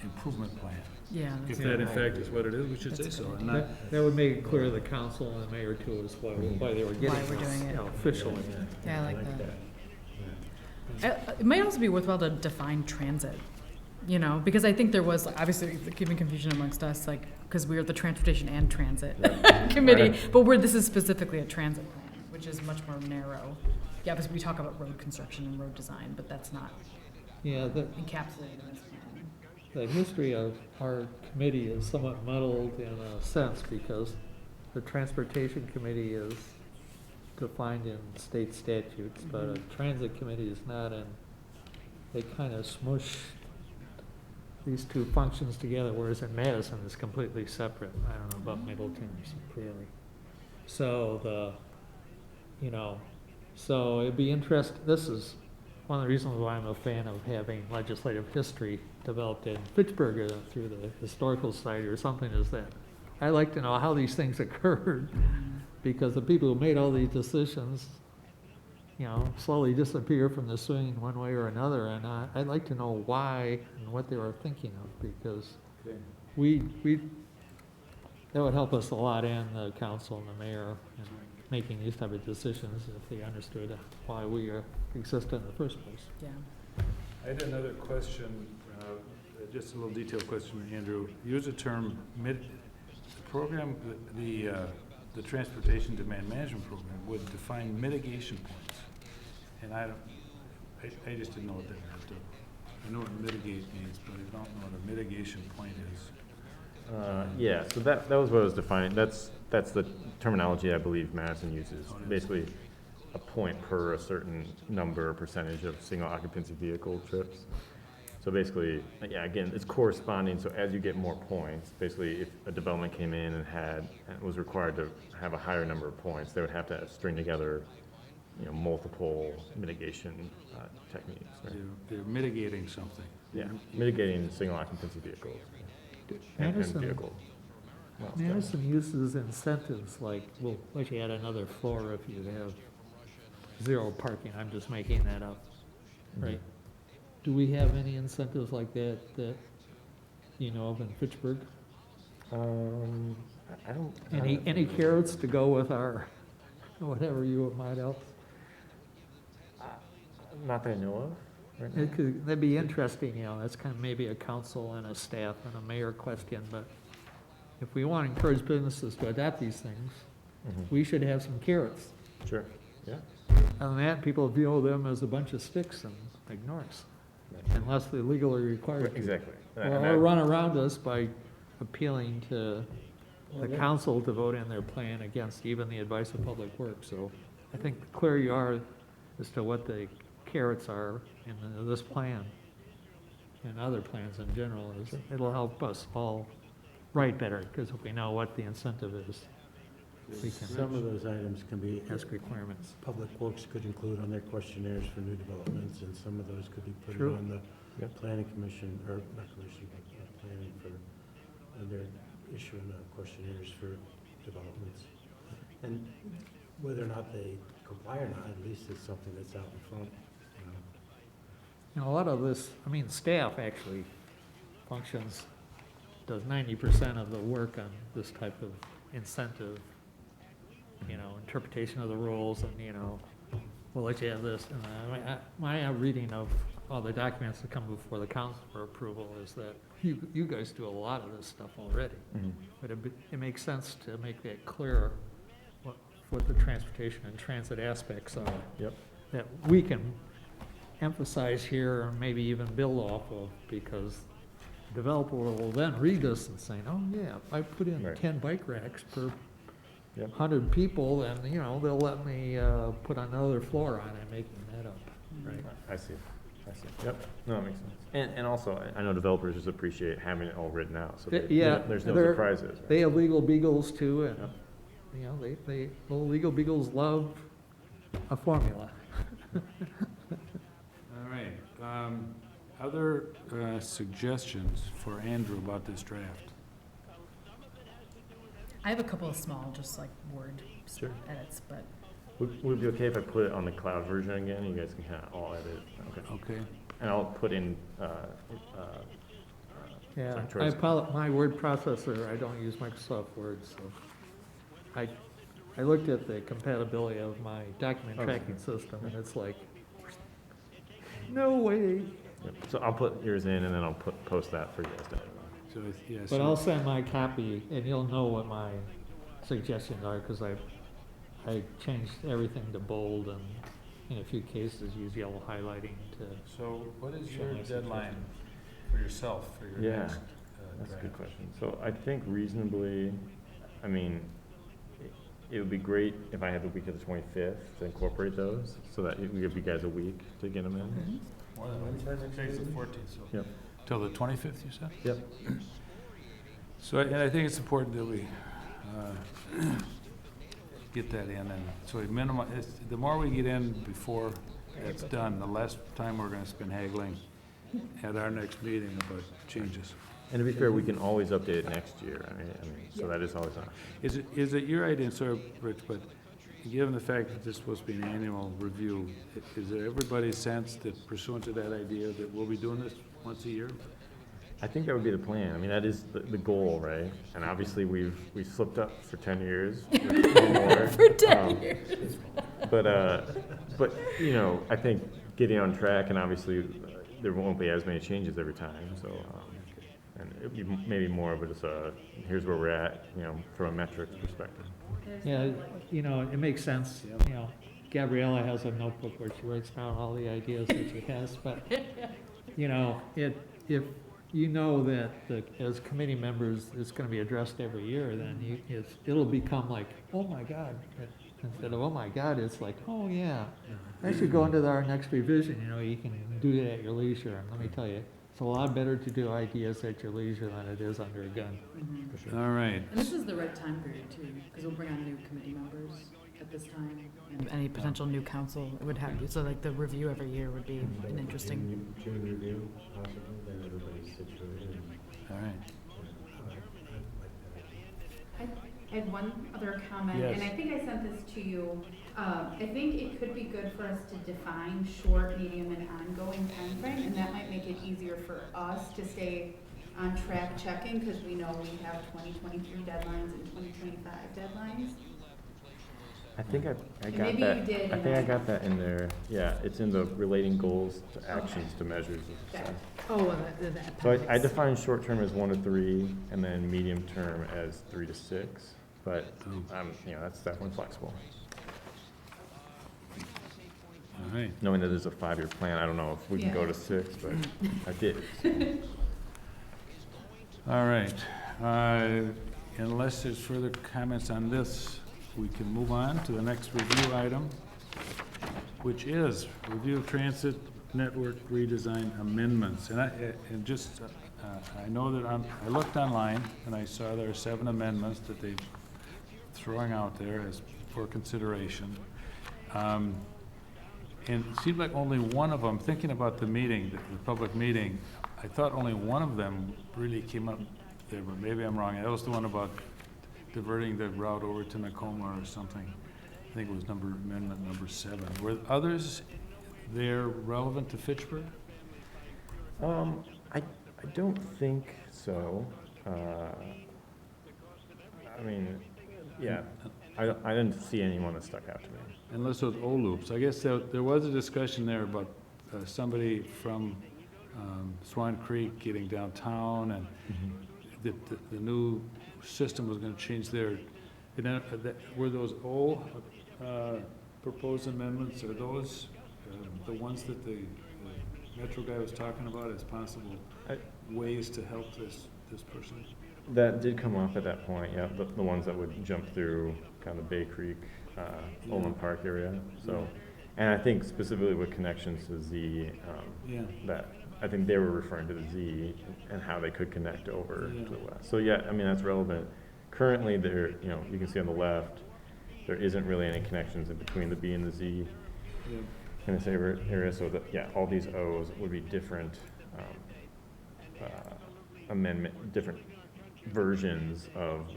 improvement plan. Yeah. If that's that in good. fact is what it is, we should say That's so, good. and not, that would make it clear to the council and the mayor too as why they were getting Why we're this, doing it. officially. Yeah, I like that. It might also be worthwhile to define transit, because I think there was obviously giving confusion amongst us, because we are the transportation and transit committee, Right. but this is specifically a transit plan, which is much more narrow. Yeah, because we talk about road construction and road design, but that's not Yeah, encapsulated in this plan. the history of our committee is somewhat muddled in a sense because the transportation committee is defined in state statutes, but a transit committee is not, and they kind of smush these two functions together, whereas in Madison it's completely separate. I don't know about Middleton or Superior. So so it'd be interesting, this is one of the reasons why I'm a fan of having legislative history developed in Fitchburg through the Historical Society or something, is that I like to know how these things occurred, because the people who made all these decisions, slowly disappear from the swing one way or another, and I'd like to know why and what they were thinking of, because that would help us a lot, and the council and the mayor, in making these type of decisions if they understood why we exist in the first place. Yeah. I had another question, just a little detailed question, Andrew. Use the term the program, the Transportation Demand Management Program would define mitigation points. And I I just didn't know what that meant too. I know what mitigate means, but I don't know what a mitigation point is. Yeah, so that was what I was defining. That's the terminology I believe Madison uses. Oh, it is. Basically, a point per a certain number or percentage of single occupancy vehicle trips. So basically, yeah, again, it's corresponding. So as you get more points, basically, if a development came in and was required to have a higher number of points, they would have to string together, multiple mitigation techniques. Right? They're mitigating something. Yeah, mitigating single occupancy vehicles and Madison- vehicle. Well, Madison uses incentives like, we'll let you add another floor if you have zero parking, I'm just making that up, right? Do we have any incentives like that you know of in Fitchburg? I don't. Any carrots to go with our, whatever you might else? Not that I know of. Right now. That'd be interesting, that's kind of maybe a council and a staff and a mayor question, but if we want to encourage businesses to adopt these things, Mhm. we should have some carrots. Sure. Yeah. Other than that, people view them as a bunch of sticks and ignore us, unless they're legally required to. Exactly. Or run around us by appealing to the Well, council to vote in their plan against even the advice of Public Works. So I think the clearer you are as to what the carrots are in this plan and other plans in general, it'll help us all write better, because if we know what the incentive is, we can Some of those items can be, ask requirements. Public Works could include on their questionnaires for new developments, and some of those could be put True. on the Yep. planning commission, or not commission, but planning for, they're issuing questionnaires for developments. And whether or not they comply or not, at least it's something that's out in front, A lot of this, staff actually functions, does 90% of the work on this type of incentive, interpretation of the rules, and, we'll let you have this. And my reading of all the documents that come before the council for approval is that you guys do a lot of this stuff already. Mhm. But it makes sense to make that clear, what the transportation and transit aspects are. Yep. That we can emphasize here, or maybe even build off of, because the developer will then read this and say, oh yeah, if I put in Right. 10 bike racks per Yep. 100 people, then, they'll let me put another floor on it, making that up, right? I see. Yep. No, that makes sense. And also, I know developers just appreciate having it all written out, so Yeah, there's no they're- surprises. Right? They have legal beagles too, and, Yep. they little legal beagles love a formula. All right. Other suggestions for Andrew about this draft? I have a couple of small, just like word Sure. edits, but Would it be okay if I put it on the cloud version again? You guys can kind of all edit. Okay. Okay. And I'll put in. Yeah, Sorry, Troy's- my word processor, I don't use Microsoft Word, so I looked at the compatibility of my document Oh, tracking okay. system, and it's like, no way. Yep. So I'll put yours in, and then I'll post that for you guys to edit. So, yeah. But I'll send my copy, and you'll know what my suggestions are, because I changed everything to bold, and in a few cases use yellow highlighting to. So what is Show your my deadline for yourself, for your Yeah, next That's a good draft? question. So I think reasonably, it would be great if I had the week of the 25th to incorporate those, so that we give you guys a week to get them in. More than a week. Today's the 14th, so. Yep. Till the 25th, you said? Yep. So, and I think it's important that we get that in, and so we minimize, the more we get in before it's done, the less time we're gonna spend haggling at our next meeting about changes. And to be fair, we can always update it next year. So that is always on. Is it your idea, sorry, Rich, but given the fact that this is supposed to be an annual review, is it everybody's sense that pursuant to that idea that we'll be doing this once a year? I think that would be the plan. That is the goal, right? And obviously, we've slipped up for 10 years. or more. for 10 years. But I think getting on track, and obviously, there won't be as many changes every time. So, and it'd be maybe more of just here's where we're at, from a metrics perspective. Yeah, it makes sense, Gabriella has a notebook where she writes down all the ideas that she has, but, you know, if you know that as committee members, it's gonna be addressed every year, then it'll become like, oh my God. Instead of, oh my God, it's like, oh yeah, I should go into our next revision, you know, you can do that at your leisure. And let me tell you, it's a lot better to do ideas at your leisure than it is under a gun. Mhm. All right. And this is the right time period too, because we'll bring on new committee members at this time. And any potential new council would have, so like the review every year would be an interesting. June review, possibly, then everybody's situated. All right. I had one other comment, Yes. and I think I sent this to you. I think it could be good for us to define short, medium, and ongoing timeframe, and that might make it easier for us to stay on track checking, because we know we have 2023 deadlines and 2025 deadlines. I think I And got maybe that. you did, I and think I I- got that in there. Yeah, it's in the relating goals to actions Okay. to measures of Okay. success. Oh, well, the So I appendix. define short term as 1 to 3, and then medium term as 3 to 6. But you know, that's definitely flexible. All right. Knowing that there's a 5-year plan, I don't know if we can go Yeah. to 6, but I did. So. All right. Unless there's further comments on this, we can move on to the next review item, which is review of transit network redesign amendments. And I know that I looked online and I saw there are 7 amendments that they're throwing out there as for consideration. And it seemed like only one of them, thinking about the meeting, the public meeting, I thought only one of them really came up there, but maybe I'm wrong. That was the one about diverting the route over to Nakoma or something. I think it was amendment number 7. Were others there relevant to Fitchburg? I don't think so. I mean, yeah, I didn't see anyone that stuck out to me. Unless it was old loops. I guess there was a discussion there about somebody from Swan Creek getting downtown, and the new system was gonna change their, were those old proposed amendments, are those the ones that the Metro guy was talking about as possible ways to help this person? That did come up at that point, yeah, the ones that would jump through kind of Bay Creek, Olin Park area. So, and I think specifically with connections to Z, that I think they were referring to the Z and how they could connect over to the west. So yeah, I mean, that's relevant. Currently there, you know, you can see on the left, there isn't really any connections in between the B and the Z in this area. So that, yeah, all these O's would be different different versions of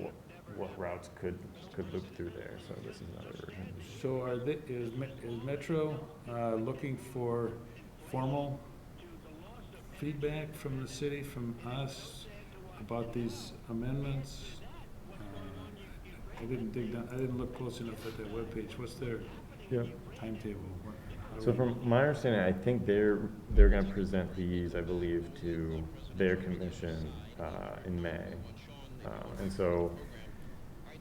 what routes could loop through there. So this is another version. So is Metro looking for formal feedback from the city, from us, about these amendments? I didn't dig down, I didn't look close enough at that webpage. What's their timetable? So from my understanding, I think they're going to present these, I believe, to their commission in May. And so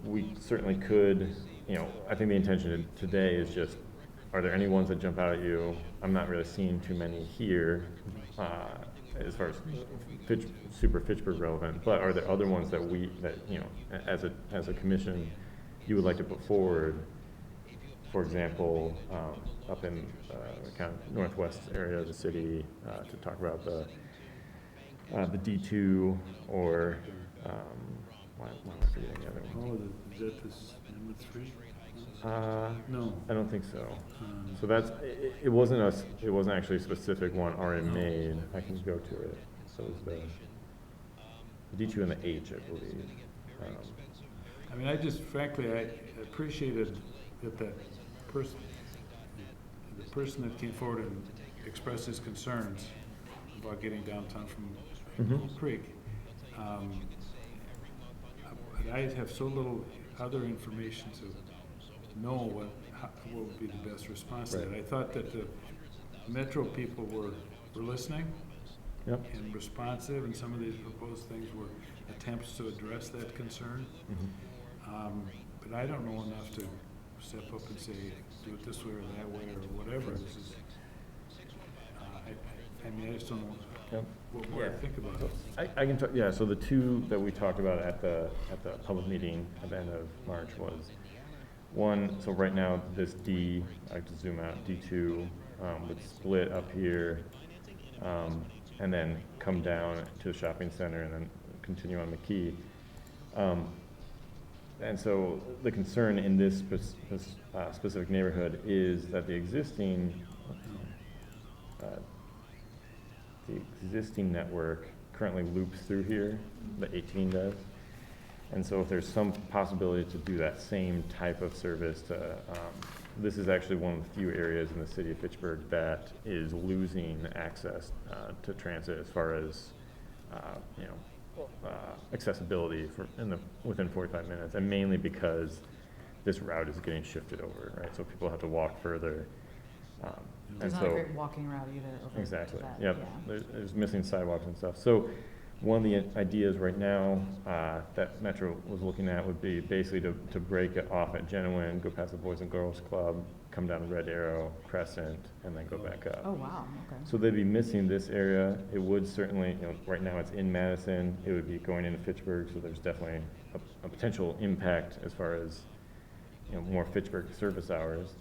we certainly could, you know, I think the intention today is just, are there any ones that jump out at you? I'm not really seeing too many here as far as super Fitchburg relevant, but are there other ones that you know, as a commission, you would like to put forward? For example, up in kind of northwest area of the city, to talk about the D2 or why am I forgetting the other one? Oh, is that this amendment 3? No, I don't think so. So that's it wasn't actually a specific one already made. I can go to it. So it was the D2 and the H, I believe. I mean, I just frankly, I appreciated that the person that came forward and expressed his concerns about getting downtown from Oak Creek. I have so little other information to know what would be the best response to that. I thought that the Metro people were listening and responsive, and some of these proposed things were attempts to address that concern. But I don't know enough to step up and say, do it this way or that way or whatever. This is, I mean, I just don't know Yep. what more to think about it. I can talk, yeah, so the two that we talked about at the public meeting at the end of March was, one, so right now, this D, I have to zoom out, D2, would split up here, and then come down to the shopping center and then continue on McKee. And so the concern in this specific neighborhood is that the existing network currently loops through here, the 18 does. And so if there's some possibility to do that same type of service to, this is actually one of the few areas in the city of Fitchburg that is losing access to transit as far as, accessibility within 45 minutes, and mainly because this route is getting shifted over, right? So people have to walk further. There's and not a so, great walking route either over exactly, to that. yep. Yeah. There's missing sidewalks and stuff. So one of the ideas right now that Metro was looking at would be basically to break it off at Genuine, go past the Boys and Girls Club, come down Red Arrow, Crescent, and then go back up. Oh, wow, okay. So they'd be missing this area. It would certainly, right now it's in Madison. It would be going into Fitchburg, so there's definitely a potential impact as far as, more Fitchburg service hours.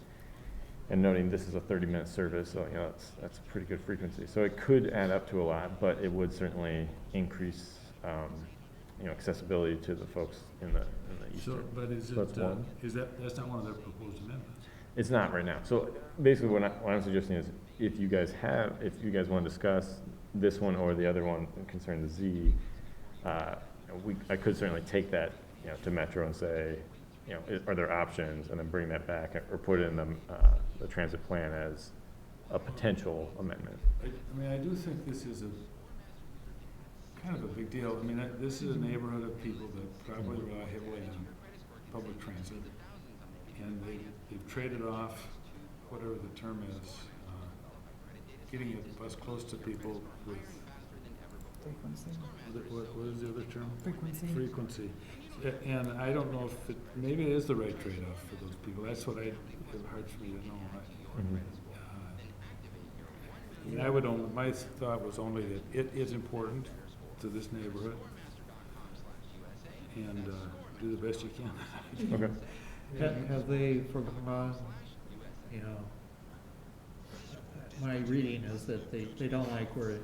And noting this is a 30-minute service, so that's a pretty good frequency. So it could add up to a lot, but it would certainly increase, accessibility to the folks in the eastern. So, but is So that's one. that's not one of their proposed amendments? It's not right now. So basically what I'm suggesting is if you guys want to discuss this one or the other one concerning the Z, I could certainly take that, to Metro and say, are there options, and then bring that back or put it in the transit plan as a potential amendment. I mean, I do think this is kind of a big deal. I mean, this is a neighborhood of people that probably rely heavily on public transit, and they've traded off, whatever the term is, getting a bus close to people with, Frequency. what is the other term? Frequency. Frequency. And I don't know if maybe it is the right trade-off for those people. That's what it's hard for me to know. I mean, I would only, my thought was only that it is important to this neighborhood, and do the best you can. Okay. Have they forgone, my reading is that they don't like where,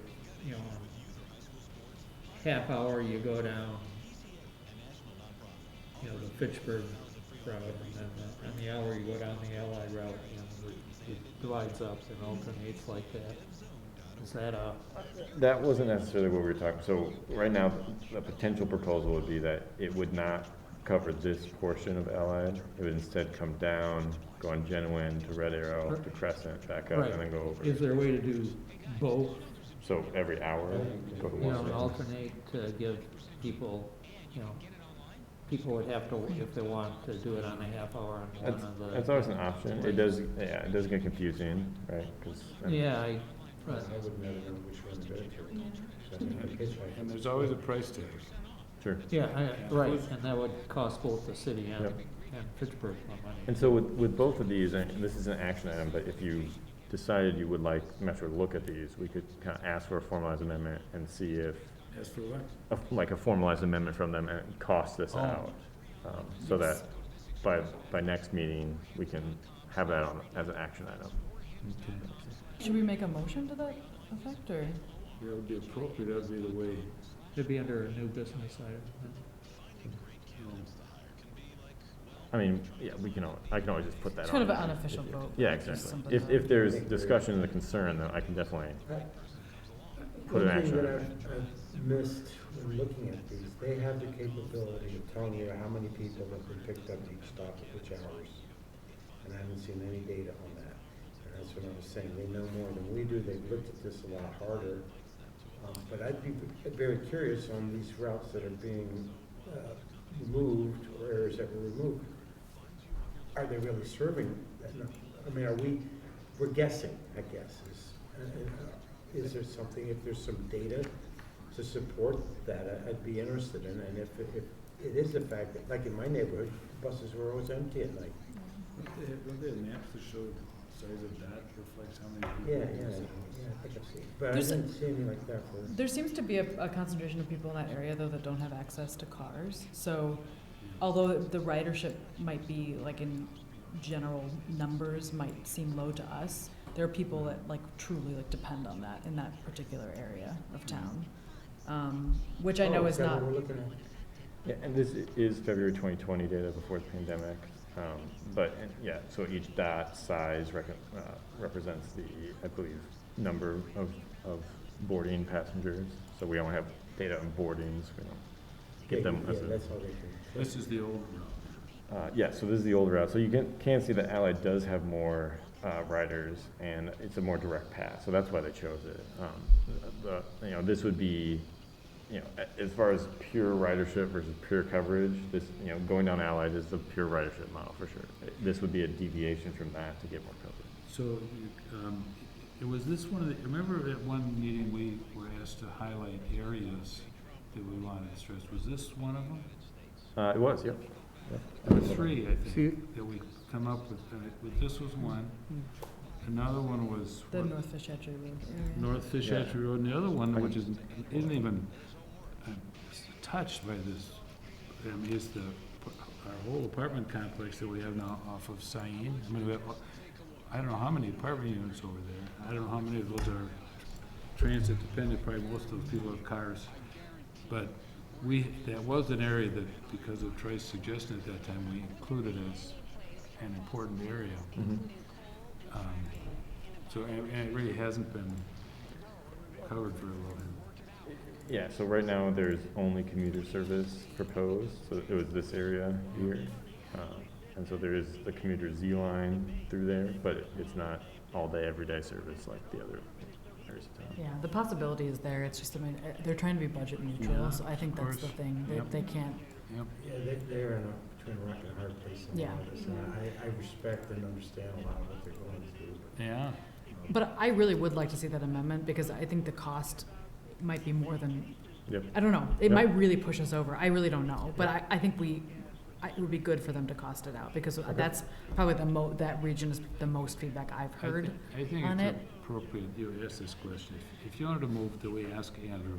half hour you go down, the Fitchburg route, and then on the hour you go down the Allied route, it divides up and alternates like that. Is that That wasn't necessarily what we were talking. So right now, the potential proposal would be that it would not cover this portion of Allied. It would instead come down, go on Genuine to Red Arrow to Crescent, back up, right? and then go over. Is there a way to do both? So every hour, go to one. Alternate to give people, people would have to, if they want to do it on a half hour on one of the. That's always an option. It does get confusing, right? Yeah, I would never know which one to go to. And there's always a price tag. Sure. yeah, right, and that would cost both the city and, Yep. and Fitchburg more money. And so with both of these, and this is an action item, but if you decided you would like Metro to look at these, we could kind of ask for a formalized amendment and see if, As for what? like a formalized amendment from them and cost this Oh. out. So that by next meeting, we can have that on as an action item. Okay. Should we make a motion to that effect, or? That would be appropriate. That would be the way, It'd be under a new business item. I mean, yeah, I can always just put that on. It's kind of an unofficial vote. Yeah, just exactly. somebody If to- there's discussion and a concern, then I can definitely put an action One item. thing that I've missed when looking at these, they have the capability of telling you how many people have been picked up each stop at which hours. And I haven't seen any data on that. And that's what I was saying, they know more than we do, they've looked at this a lot harder. But I'd be very curious on these routes that are being removed, or areas that were removed. Are they really serving that? No. I mean, we're guessing, I guess. Is there something, if there's some data to support that, I'd be interested in. And if it is the fact that, like in my neighborhood, buses were always empty at night. Were there maps that showed size of that reflects how many people? Yeah, use it? I think I've seen, but I There's a- didn't see anything like that for. There seems to be a concentration of people in that area, though, that don't have access to cars. So although the ridership might be, like, in general numbers, might seem low to us, there are people that, like, truly, like, depend on that in that particular area of town. Which I know Oh, is that not, what we're looking at? Yeah, and this is February 2020 data before the pandemic. But, yeah, so each dot size represents the, I believe, number of boarding passengers. So we only have data on boardings, we don't get them as Yeah, a. that's all they do. This is the old route. Yeah, so this is the old route. So you can see that Allied does have more riders, and it's a more direct path. So that's why they chose it. This would be, as far as pure ridership versus pure coverage, this, going down Allied is the pure ridership model for sure. This would be a deviation from that to get more coverage. So, it was this one of the, remember at one meeting we were asked to highlight areas that we wanted to stress? Was this one of them? It was, yep. There were three, I See- think, that we come up with. This was one. Another one was the what? North Fish Hatchery Road area. North Fish Yeah. Hatchery Road, and the other one, which isn't even touched by this, is our whole apartment complex that we have now off of Sain. I mean, we have, I don't know how many apartment units over there. I don't know how many of those are transit dependent, probably most of those people have cars. But that was an area that, because of Troy's suggestion at that time, we included as an important area. And it really hasn't been covered very well. Yeah, so right now there's only commuter service proposed, so it was this area here. And so there is the commuter Z line through there, but it's not all day, everyday service like the other areas of town. Yeah, the possibility is there. It's just, they're trying to be budget neutral, Yeah, so I think of that's the course. thing. Yep. They can't, Yep. Yeah, they're in between a rock and a hard place on Yeah. all this, and I respect and understand a lot of what they're going through. Yeah. but I really would like to see that amendment, because I think the cost might be more than, Yep. I don't know. It Yep. might really push us over. I really don't know. But I think it would be good for them to cost it out, because that's probably that region is the most feedback I've heard I think on it's it. appropriate you ask this question. If you wanted to move, that we ask Andrew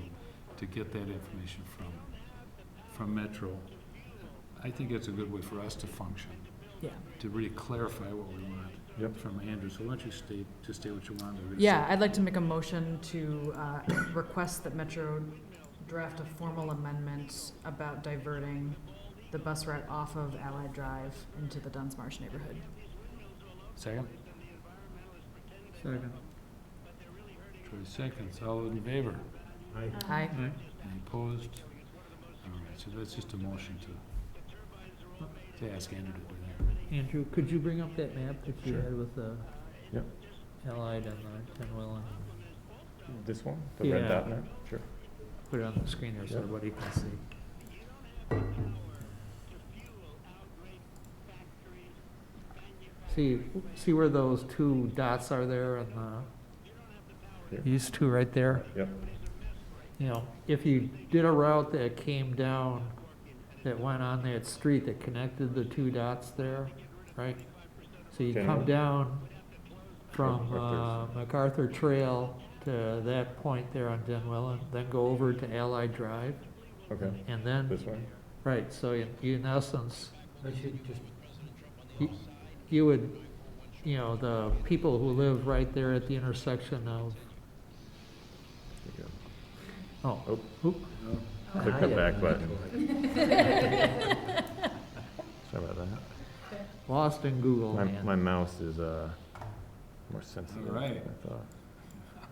to get that information from Metro, I think it's a good way for us to function, Yeah. to really clarify what we want. Yep. From Andrew. So why don't you state what you wanted to really Yeah, say. I'd like to make a motion to request that Metro draft a formal amendment about diverting the bus route off of Allied Drive into the Duns Marsh neighborhood. Second? Second. Troy seconds. All in favor? Aye. Any opposed? All right, so that's just a motion to ask Andrew to do that. Andrew, could you bring up that map that you Sure. had with the Yep. Allied and the Tenwillen? This one, the red Yeah. dot map? Sure. Put it on the screen there so Yep. everybody can see. See where those two dots are there and Here. these two right there? Yep. If you did a route that came down, that went on that street that connected the two dots there, right? So you come General? down from MacArthur's. MacArthur Trail to that point there on Denwillen, then go over to Allied Drive, Okay. and then, This way? right, so in essence, I should just, you would, the people who live right there at the intersection of, There you oh, Oh. oop, Click the back button. Sorry about that. lost in Google, My man. mouse is more sensitive than Alright. I thought.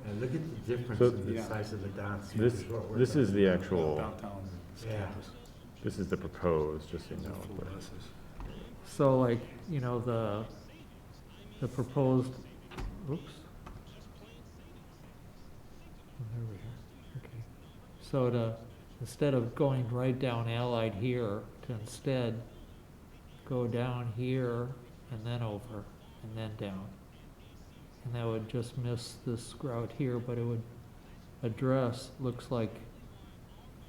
and look at the difference So- in the Yeah. size of the dots. This what we're this is talking the about. actual. Downtown Yeah. campus. This is the proposed, just so you know. Full but- buses. So like, the proposed, oops. Oh, there we are, okay. So instead of going right down Allied here, to instead go down here and then over and then down. And that would just miss this route here, but it would address, looks like,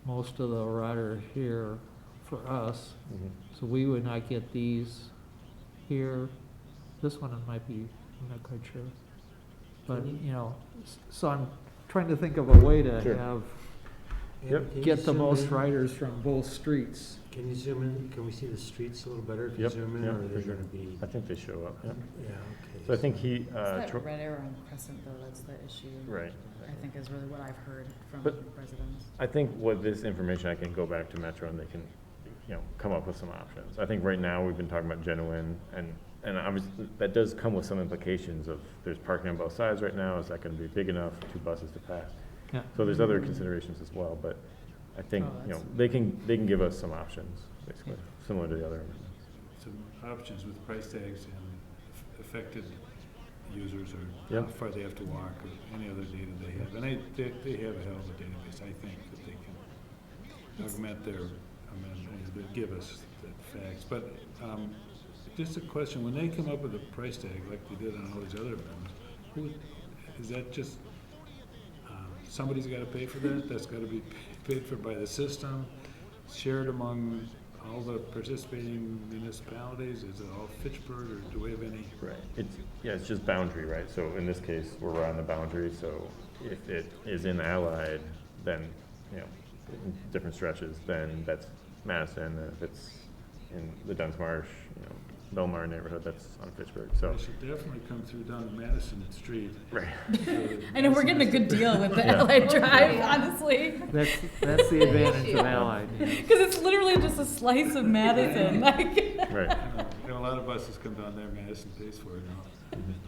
most of the riders here for us. Mhm. So we would not get these here, this one it might be, I'm not quite sure. But, you know, so I'm trying to think of a way to Sure. have, Yep. Can you get the zoom most in? riders from both streets. Can you zoom in? Can we see the streets a little better if you Yep, zoom in, yep, or are for they sure. gonna be? I think they show up, yeah. Yeah, okay. So I think he, It's that Tro- red arrow and crescent though, that's the issue. right. I think is really what I've heard from But- residents. I think what this information, I can go back to Metro and they can, you know, come up with some options. I think right now, we've been talking about genuine, and obviously, that does come with some implications of, there's parking on both sides right now, is that gonna be big enough for 2 buses to pass? Yeah. So there's other considerations as well, but I think, Oh, you know, that's- they can give us some options, basically, similar to the other amendments. Some options with price tags and affected users, or how Yep. far they have to walk, or any other data they have. And they have a hell of a database, I think, that they can augment their amendment, they give us the facts. But, just a question, when they come up with a price tag, like they did on all these other amendments, who, is that just, somebody's gotta pay for that? That's gotta be paid for by the system, shared among all the participating municipalities? Is it all Fitchburg, or do we have any? Right. It's just boundary, right? So in this case, we're on the boundary, so if it is in Allied, then, you know, in different stretches, then that's Madison, and if it's in the Duns Marsh, you know, Belmar neighborhood, that's on Fitchburg, so. They should definitely come through down to Madison Street. Right. I know we're getting a good deal with the Yeah. Allied Drive, honestly. That's the advantage of Allied. Yeah. Because it's literally just a slice of Madison, like. Right. And a lot of buses come down there, Madison pays for it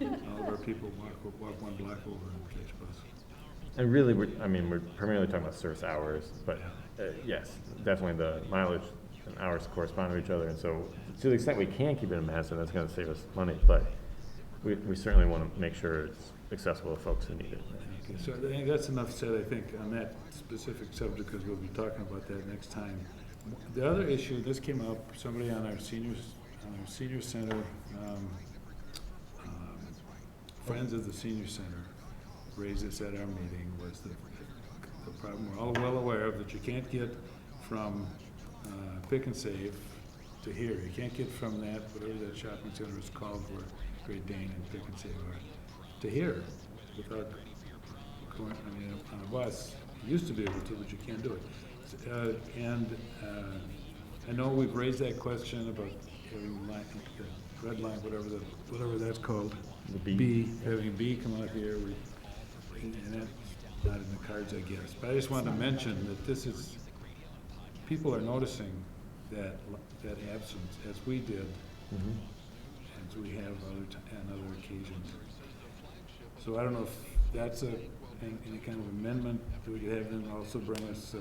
now. All of our people walk 1 block over and catch a bus. And really, we're primarily talking about service hours, but, yes, definitely the mileage and hours correspond to each other, and so, to the extent we can keep it in Madison, that's gonna save us money, but we certainly wanna make sure it's accessible to folks who need it. Okay, so I think that's enough said, I think, on that specific subject, because we'll be talking about that next time. The other issue, this came up, somebody on our senior center, Friends of the Senior Center raised this at our meeting, was the problem we're all well aware of, that you can't get from Pick and Save to here. You can't get from that, whatever that shopping center is called, where Great Dane and Pick and Save are, to here without going, on a bus. You used to be able to, but you can't do it. I know we've raised that question about having line, the red line, whatever that's called. The B. Having B come out here, and that's not in the cards, I guess. But I just wanted to mention that this is, people are noticing that absence, as we did, as we have on other occasions. So I don't know if that's any kind of amendment that we could have them also bring us,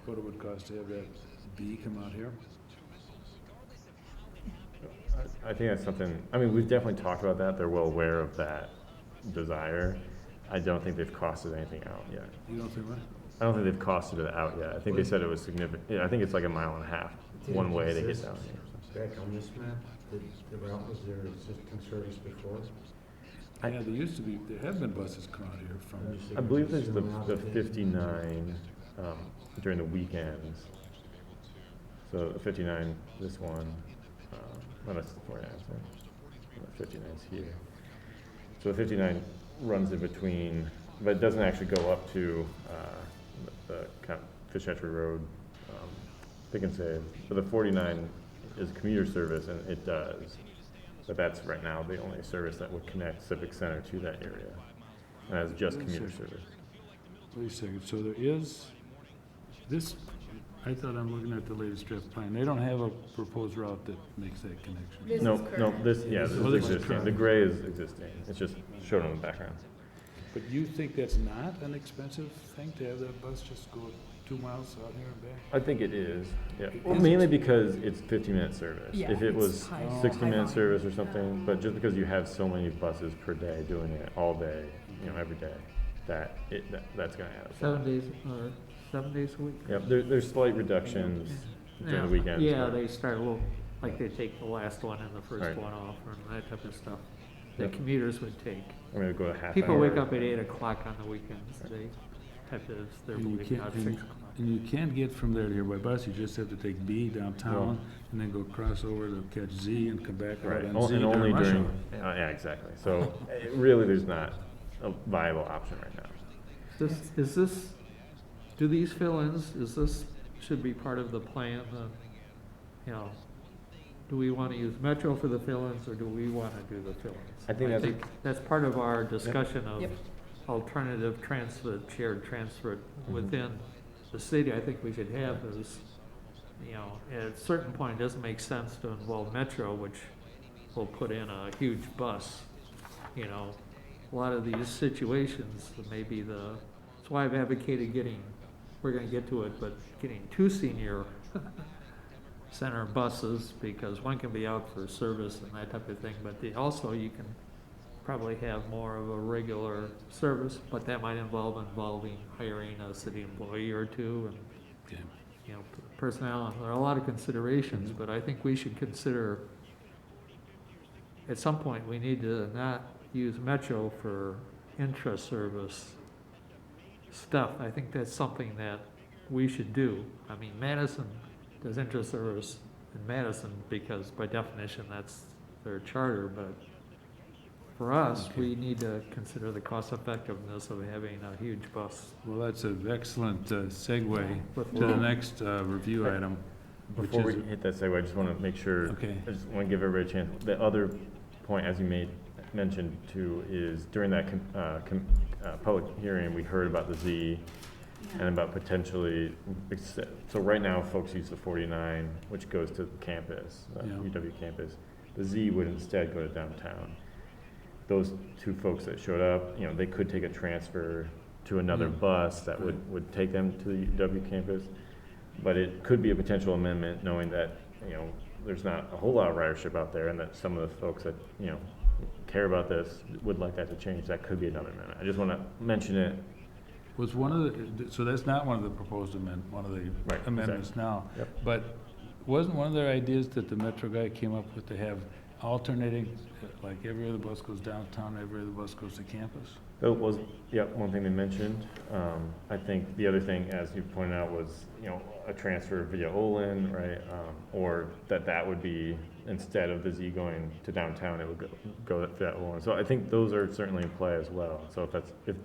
what it would cost to have that B come out here. I think that's something, we've definitely talked about that, they're well aware of that desire. I don't think they've costed anything out yet. You don't think what? I don't think they've costed it out yet. I think they said it was significant, I think it's like 1.5 miles, one way to get down here. Back on this map, the route, was there existing service before? Yeah, there have been buses come out here from, I believe there's the 59 during the weekends. So the 59, this one, well, that's the 49, sorry. The 59's here. So the 59 runs in between, but it doesn't actually go up to the kind of Fish Hatchery Road, Pick and Save. But the 49 is commuter service, and it does. But that's right now the only service that would connect Civic Center to that area. And that's just commuter service. wait a second, so there is, this, I thought I'm looking at the latest draft plan. They don't have a proposed route that makes that connection. This No, is no, current. this, yeah, this Oh, is this is existing. current. The gray is existing. It's just shown in the background. But you think that's not an expensive thing to have that bus just go 2 miles out here and back? I think it is, yeah. It Well, is mainly because it's 15-minute service. Yeah, If it it's was high- 60-minute high service or something, but just because you have so many buses per day doing it all day, every day, that's gonna add up. 7 days, or 7 days a week? Yep, there's slight reductions during the weekends. Yeah, but- they start a little, like they take the last one and the first Right. one off, and that type of stuff. The Yep. commuters would take. It'll go to half People hour. wake up at 8 o'clock on the weekends, they type of, they're And you moving can't- out and 6 o'clock. And you can't get from there to here by bus, you just have to take B downtown, and then go cross over to catch Z and come back out Right, on Z and only during rush during, hour. yeah, exactly. So really, there's not a viable option right now. Is this, do these fill-ins, should be part of the plan, you know, do we want to use Metro for the fill-ins, or do we want to do the fill-ins? I think that's part of our discussion of Yep. alternative transit, shared transit within the city. I think we should have is, you know, at a certain point, it doesn't make sense to involve Metro, which will put in a huge bus, you know. A lot of these situations, maybe that's why I've advocated we're gonna get to it, but getting 2 senior center buses, because one can be out for service and that type of thing, but also you can probably have more of a regular service, but that might involve hiring a city employee or two and, Okay. you know, personnel. And there are a lot of considerations, but I think we should consider, at some point, we need to not use Metro for intra-service stuff. I think that's something that we should do. I mean, Madison does intra-service in Madison because by definition, that's their charter, but for us, Okay. we need to consider the cost effectiveness of having a huge bus. Well, that's an excellent segue With to the low- next review Right. item. which Before we is- hit that segue, I just want to make sure, Okay. I just want to give everybody a chance. The other point, as you mentioned too, is during that public hearing, we heard about the Z and about potentially, so right now, folks use the 49, which goes to campus, Yeah. UW campus. The Z would instead go to downtown. Those 2 folks that showed up, you know, they could take a transfer to another Yeah. bus that Right. would take them to the UW campus. But it could be a potential amendment, knowing that, you know, there's not a whole lot of ridership out there, and that some of the folks that, you know, care about this would like that to change. That could be another amendment. I just want to mention it. Was one of the, so that's not one of the proposed one of the Right, amendments exactly. now. Yep. But wasn't one of their ideas that the Metro guy came up with to have alternating, like every other bus goes downtown, every other bus goes to campus? That was, yep, one thing they mentioned. I think the other thing, as you pointed out, was, you know, a transfer via Olin, right? Or that would be, instead of the Z going to downtown, it would go via Olin. So I think those are certainly in play as well. So if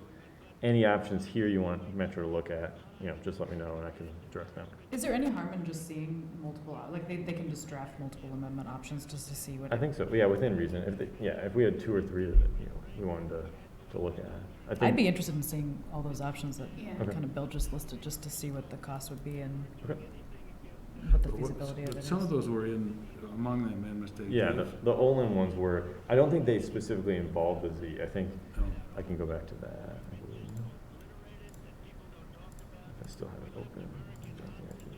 any options here you want Metro to look at, you know, just let me know and I can direct them. Is there any harm in just seeing multiple, like they can just draft multiple amendment options just to see what? I think so, yeah, within reason. If we had 2 or 3 that, you know, we wanted to look at. I think, I'd be interested in seeing all those options that Yeah. Okay. kind of Bill just listed, just to see what the cost would be and Okay. what the But what- feasibility of it but is. Some of those were among the amendments they Yeah, gave. the Olin ones were, I don't think they specifically involved the Z. I think, Oh. I can go back to that. I believe. I still have it open. I don't think I do.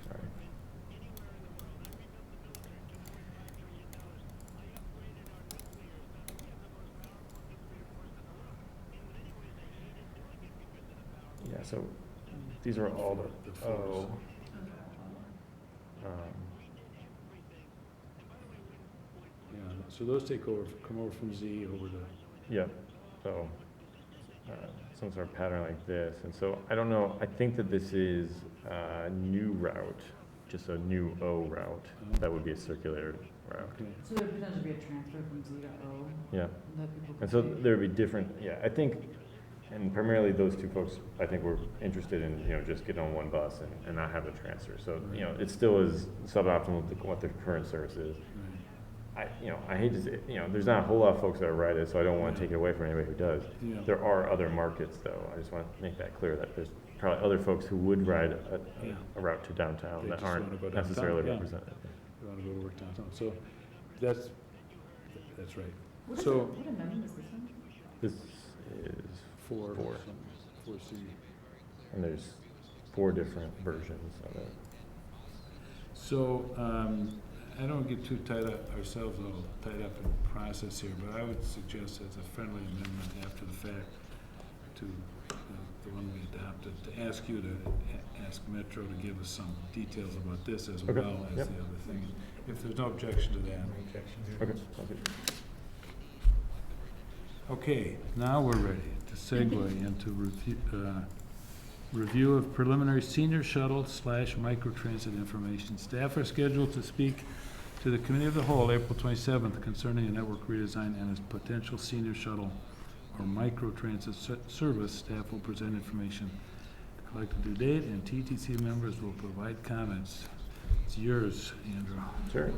Sorry. Yeah, so these are all The the, floors. um, Yeah, so those come over from Z over to, yeah, so, some sort of pattern like this, and so, I don't know, I think that this is a new route, just a new O route, that would be a circular route, okay. So there would potentially be a transfer from Z to O yeah. that people could And so take? there would be different, yeah, I think, and primarily those 2 folks, I think were interested in, you know, just getting on one bus and not have the transfer, so, you know, it still is suboptimal to what their current service is. Right. I hate to say, you know, there's not a whole lot of folks that ride it, so I don't want to take it away from anybody who does. Yeah. There are other markets, though. I just want to make that clear that there's probably other folks who would ride Yeah. a route to downtown They that just wanna aren't go downtown, necessarily yeah. represented. You wanna go to work downtown, so that's right. What is So- it? What amendment is this one? This is Four. 4, 4C. and there's 4 different versions of it. So, I don't get too tied up, ourselves all tied up in the process here, but I would suggest as a friendly amendment after the fact to the one we adopted, to ask you to ask Metro to give us some details about this as Okay. well as Yep. the other thing. If there's no objection to that. Okay, sounds good. Okay, now we're ready to segue into review of preliminary senior shuttle / microtransit information. Staff are scheduled to speak to the Committee of the Whole April 27th concerning a network redesign and its potential senior shuttle or microtransit service. Staff will present information to collect a due date, and TTC members will provide comments. It's yours, Andrew. Sure.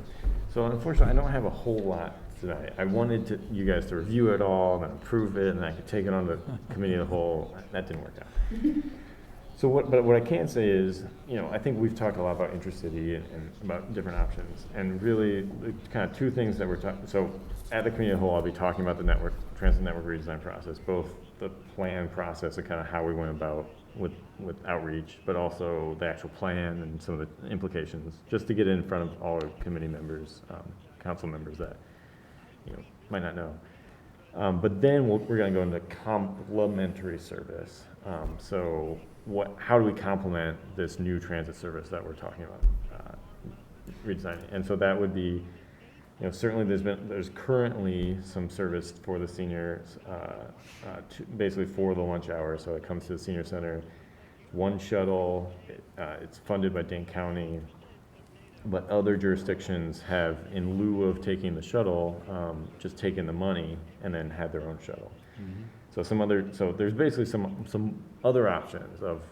So unfortunately, I don't have a whole lot tonight. I wanted you guys to review it all and approve it, and I could take it on the Committee of the Whole. That didn't work out. So but what I can say is, I think we've talked a lot about intercity and about different options, and really the kind of two things that we're talking. So at the Committee of the Whole, I'll be talking about the transit network redesign process, both the plan process and kind of how we went about with outreach, but also the actual plan and some of the implications, just to get in front of all our committee members, council members that might not know. But then we're going to go into complementary service. So how do we complement this new transit service that we're talking about redesigning? And so that would be, certainly there's currently some service for the seniors, basically for the lunch hour. So it comes to the senior center, one shuttle. It's funded by Dane County, but other jurisdictions have, in lieu of taking the shuttle, just taken the money and then had their own shuttle. Mm-hmm. So there's basically some other options of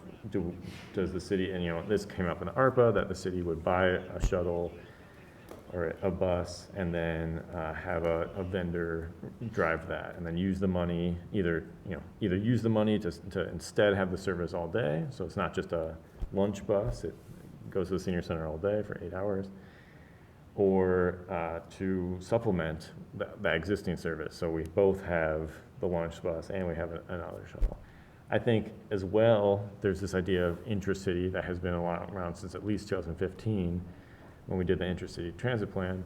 does the city, and this came up in the ARPA, that the city would buy a shuttle or a bus and then have a vendor drive that, and then use the money, either use the money to instead have the service all day, so it's not just a lunch bus, it goes to the senior center all day for 8 hours, or to supplement that existing service. So we both have the lunch bus and we have another shuttle. I think as well, there's this idea of intracity that has been around since at least 2015, when we did the intracity transit plan,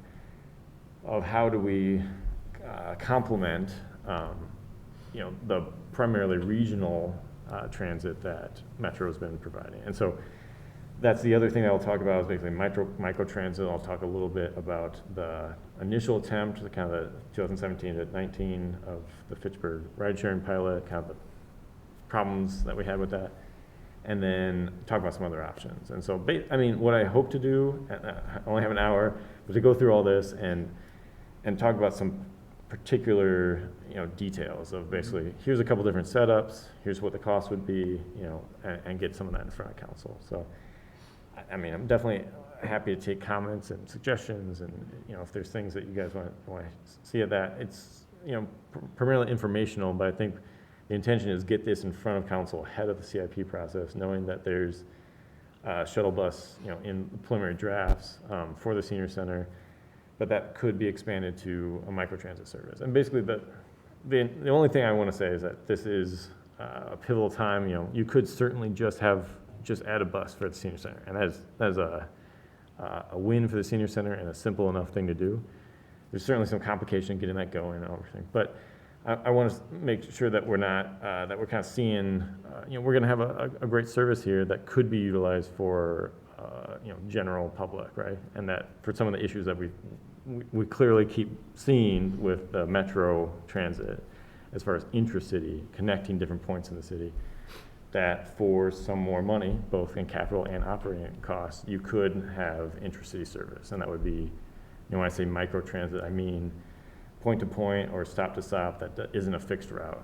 of how do we complement the primarily regional transit that Metro has been providing. And so that's the other thing I'll talk about, is basically microtransit. I'll talk a little bit about the initial attempt, the kind of the 2017 to 19 of the Fitchburg ride-sharing pilot, kind of the problems that we had with that, and then talk about some other options. And so, what I hope to do, I only have an hour, but to go through all this and talk about some particular details of basically, here's a couple different setups, here's what the cost would be, and get some of that in front of council. So, I'm definitely happy to take comments and suggestions, and if there's things that you guys want to see at that. It's primarily informational, but I think the intention is get this in front of council ahead of the CIP process, knowing that there's a shuttle bus in preliminary drafts for the senior center, but that could be expanded to a microtransit service. And basically the only thing I want to say is that this is a pivotal time. You could certainly just add a bus for the senior center, and that is a win for the senior center and a simple enough thing to do. There's certainly some complication getting that going and everything, but I want to make sure that we're not that we're kind of seeing we're going to have a great service here that could be utilized for general public, right? And that for some of the issues that we clearly keep seeing with the Metro transit, as far as intracity, connecting different points in the city, that for some more money, both in capital and operating costs, you could have intracity service. And that would be, when I say microtransit, I mean point to point or stop to stop that isn't a fixed route.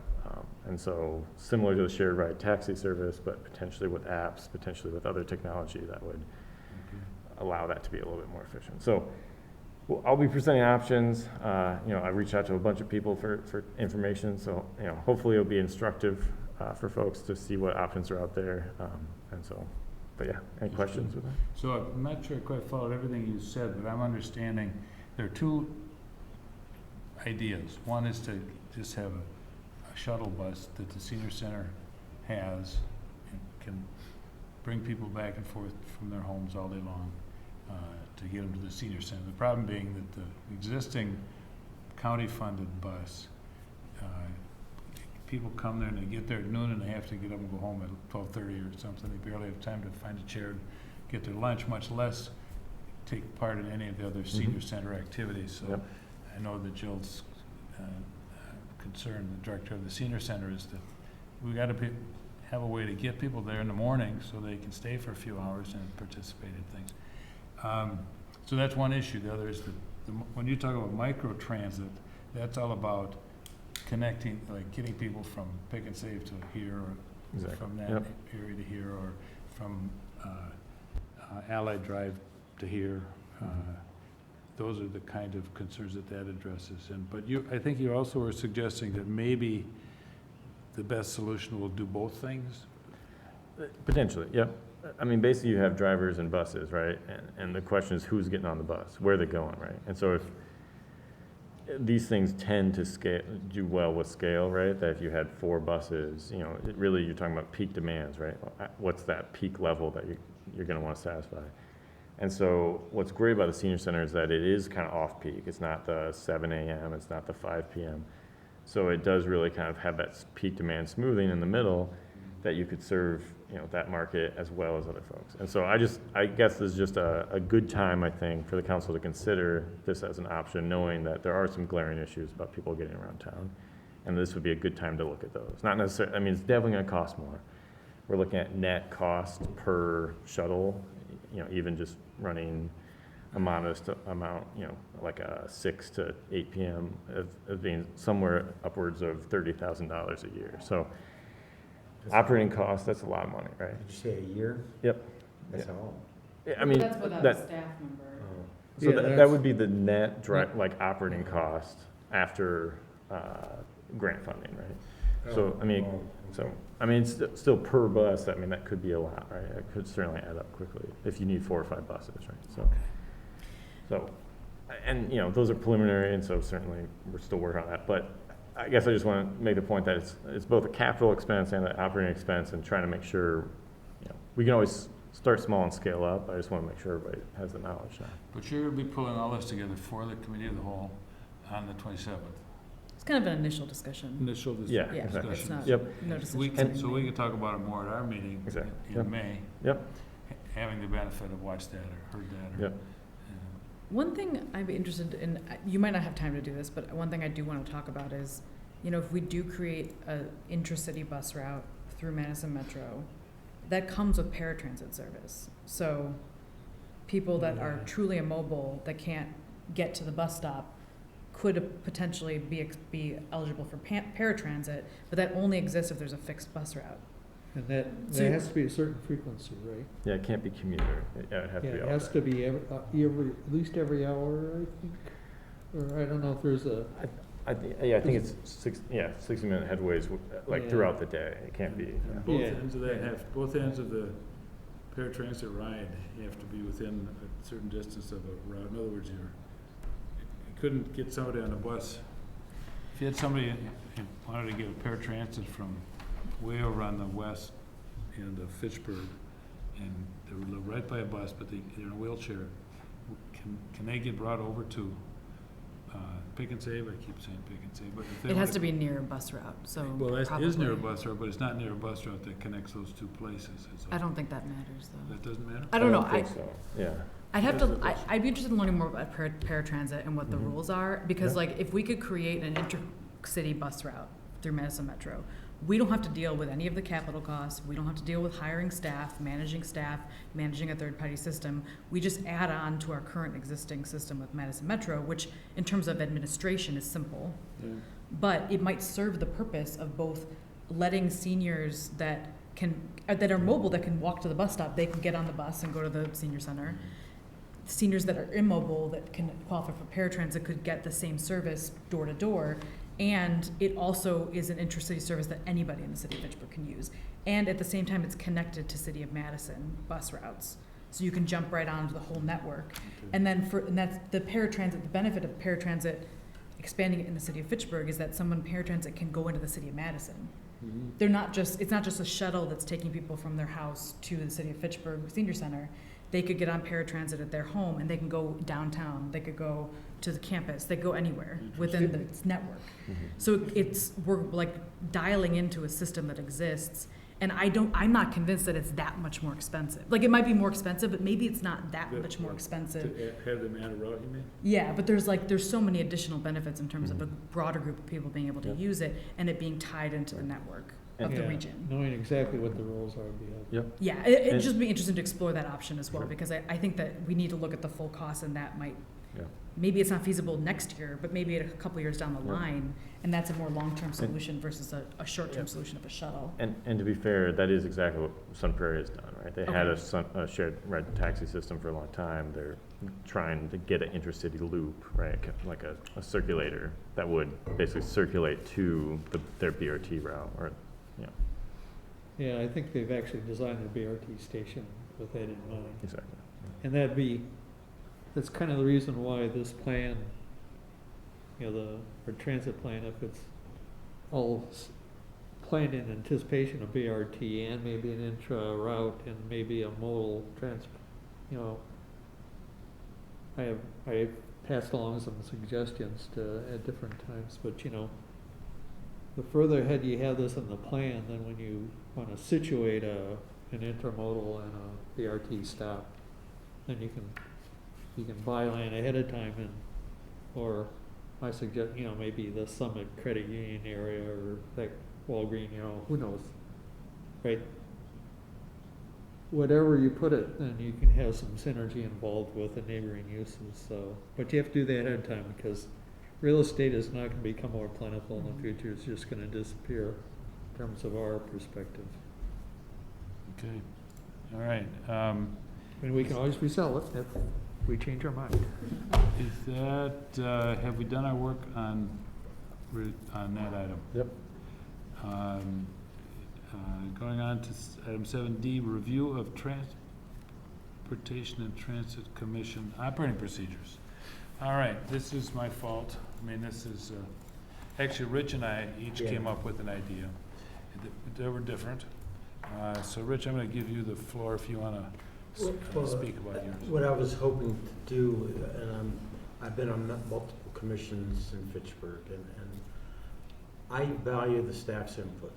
And so similar to the shared ride taxi service, but potentially with apps, potentially with other technology that would allow that to be a little bit more efficient. So I'll be presenting options. I reached out to a bunch of people for information. So, hopefully it'll be instructive for folks to see what options are out there. But yeah, any questions with that? So I'm not sure I quite followed everything you said, but I'm understanding there are two ideas. One is to just have a shuttle bus that the senior center has and can bring people back and forth from their homes all day long to get them to the senior center. The problem being that the existing county-funded bus, people come there and they get there at noon and they have to get up and go home at 12:30 or something. They barely have time to find a chair and get their lunch, much less take part in any of the other senior center activities. So Yep. I know that Jill's concern, the director of the senior center, is that we got to have a way to get people there in the morning so they can stay for a few hours and participate in things. So that's one issue. The other is that when you talk about micro-transit, that's all about connecting, like getting people from Pick and Save to here, or Exactly. from that Yep. area to here, or from Allied Drive to here. Those are the kind of concerns that addresses. But I think you also were suggesting that maybe the best solution will do both things. Potentially, yep. I mean, basically you have drivers and buses, right? And the question is who's getting on the bus, where are they going, right? And so if these things tend to do well with scale, right? That if you had 4 buses, you know, really you're talking about peak demands, right? What's that peak level that you're going to want to satisfy? And so what's great about the senior center is that it is kind of off-peak. It's not the 7 a.m., it's not the 5 p.m. So it does really kind of have that peak demand smoothing in the middle that you could serve, you know, that market as well as other folks. And so I guess this is just a good time, I think, for the council to consider this as an option, knowing that there are some glaring issues about people getting around town. And this would be a good time to look at those. Not necessarily, I mean, it's definitely gonna cost more. We're looking at net cost per shuttle, you know, even just running a modest amount, you know, like a 6 to 8 p.m. of being somewhere upwards of $30,000 a year. So operating costs, that's a lot of money, right? Did you say a year? Yep. That's Yeah. all? Yeah, I mean, That's without a that, staff member. so Yeah, that that's- would be the net like operating cost after grant funding, right? So, I mean, it's still per bus, I mean, that could be a lot, right? It could certainly add up quickly if you need 4 or 5 buses, right? So, and, you know, those are preliminary, and so certainly we're still working on that. But I guess I just want to make the point that it's both a capital expense and an operating expense, and trying to make sure, you know, we can always start small and scale up. I just want to make sure everybody has the knowledge now. But you're going to be pulling all this together for the committee of the whole on the 27th. It's kind of an initial discussion. Initial Yeah, Yeah, exactly. it's not, Yep. no decision. And so we can talk about it more at our meeting Exactly. in Yep. May, Yep, having the benefit of watched that or heard that. yep. One thing I'd be interested in, you might not have time to do this, but one thing I do want to talk about is, you know, if we do create a intracity bus route through Madison Metro, that comes with paratransit service. So people that are truly immobile, that can't get to the bus stop, could potentially be eligible for paratransit, but that only exists if there's a fixed bus route. And that So- has to be a certain frequency, right? Yeah, it can't be commuter. Yeah, it'd have to Yeah, be it all has day. to be at least every hour, I think. Or I don't know if there's a, I think it's 60-minute headways, like Yeah. throughout the day. It can't be. And both Yeah. ends of that both ends of the paratransit ride have to be within a certain distance of a route. In other words, you couldn't get somebody on a bus. If you had somebody who wanted to get a paratransit from way over on the west end of Fitchburg, and they live right by a bus, but they're in a wheelchair, can they get brought over to Pick and Save? I keep saying Pick and Save, but if they It has wanna- to be near a bus route, so Well, that is near a probably. bus route, but it's not near a bus route that connects those two places. I don't think that matters, though. That doesn't matter? I don't know, think so. Yeah. I'd have That's to, the question. I'd be interested in learning more about paratransit and what the Mhm. rules are, because Yeah. like, if we could create an intercity bus route through Madison Metro, we don't have to deal with any of the capital costs, we don't have to deal with hiring staff, managing a third-party system. We just add on to our current existing system with Madison Metro, which in terms of administration is simple. Yeah. But it might serve the purpose of both letting seniors that are mobile, that can walk to the bus stop, they can get on the bus and go to the senior center. Seniors that are immobile, that can qualify for paratransit, could get the same service door to door. And it also is an intercity service that anybody in the city of Fitchburg can use. And at the same time, it's connected to City of Madison bus routes. So you can jump right onto the whole network. And then and that's the paratransit, the benefit of paratransit expanding it in the city of Fitchburg is that someone paratransit can go into the city of Madison. It's not just a shuttle that's taking people from their house to the city of Fitchburg Senior Center. they could get on paratransit at their home and they can go downtown, they could go to the campus, they could go anywhere within the network. So we're like dialing into a system that exists, and I'm not convinced that it's that much more expensive. Like, it might be more expensive, but maybe it's not that much more expensive. To have them add a route, you mean? Yeah, but there's so many additional benefits in terms of a broader group of people being able to use it and it being tied into the network of the Yeah, region. knowing exactly what the rules are would be helpful. Yep. Yeah, it'd And- just be interesting to explore that option as well, Sure. because I think that we need to look at the full cost, and that might, Yeah. maybe it's not feasible next year, but maybe a couple years down the Yeah. line, and that's a more long-term solution versus a short-term solution of a shuttle. And to be fair, that is exactly what Sun Prairie has done, right? They had Okay. a shared red taxi system for a long time. They're trying to get an intercity loop, right? Like a circulator that would basically circulate to their BRT route, or, you know, Yeah, I think they've actually designed a BRT station with that in mind. exactly. And that's kind of the reason why this plan, our transit plan, if it's all planned in anticipation of BRT and maybe an intra route and maybe a modal I have passed along some suggestions at different times, but the further ahead you have this in the plan, then when you want to situate an intermodal and a BRT stop, then you can buy land ahead of time, or I suggest, maybe the Summit Credit Union area or that Walgreen, who knows, right? Whatever you put it, then you can have some synergy involved with the neighboring uses, so, but you have to do that ahead of time, because real estate is not gonna become more plentiful in the future, it's just gonna disappear in terms of our perspective. Okay, all right. And we can always resell it if we change our mind. Is that, have we done our work on that item? Yep. Going on to item 7D, review of Transportation and Transit Commission operating procedures. All right, this is my fault. I mean, this is, actually, Rich and I each came up with an idea. They were different. So Rich, I'm gonna give you the floor if you wanna speak about yours. What I was hoping to do, and I've been on multiple commissions in Fitchburg, and I value the staff's input.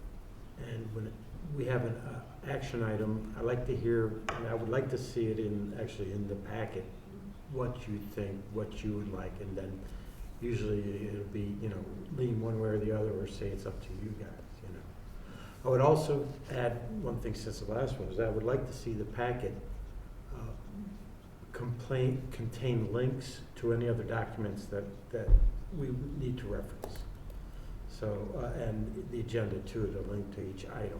And when we have an action item, I like to hear, and I would like to see it in the packet, what you think, what you would like, and then usually it'll be, lean one way or the other, or say it's up to you guys, I would also add one thing since the last one, is I would like to see the packet contain links to any other documents that we need to reference. So, and the agenda too, to link to each item.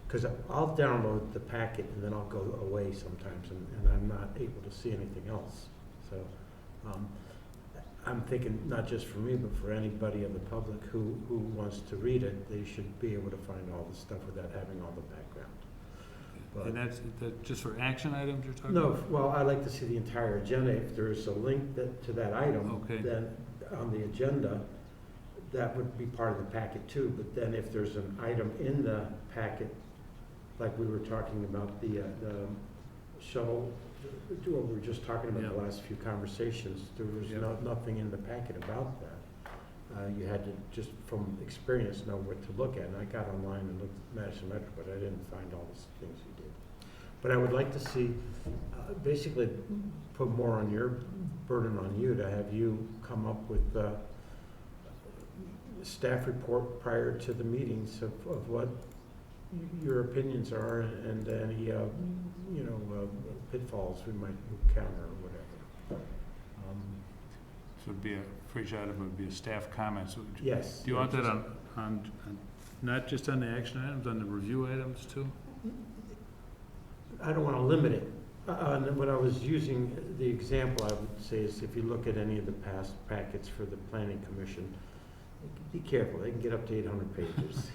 Because I'll download the packet and then I'll go away sometimes and I'm not able to see anything else. So I'm thinking not just for me, but for anybody in the public who wants to read it, they should be able to find all the stuff without having all the background. But And that's just for action items you're talking no, about? well, I like to see the entire agenda. If there's a link to that item, Okay. then on the agenda, that would be part of the packet too. But then if there's an item in the packet, like we were talking about the shuttle, what we were just talking about the last few conversations, there was nothing in the packet about that. You had to just from experience know what to look at. And I got online and looked at Madison Metro, but I didn't find all the things you did. But I would like to see, basically put more on your burden on you to have you come up with staff report prior to the meetings of what your opinions are and any, pitfalls we might encounter or whatever. So it'd be for each item, it would be a staff comment. So Yes. do you want that on, not just on the action items, on the review items too? I don't want to limit it. When I was using the example, I would say is if you look at any of the past packets for the planning commission, be careful, they can get up to 800 pages.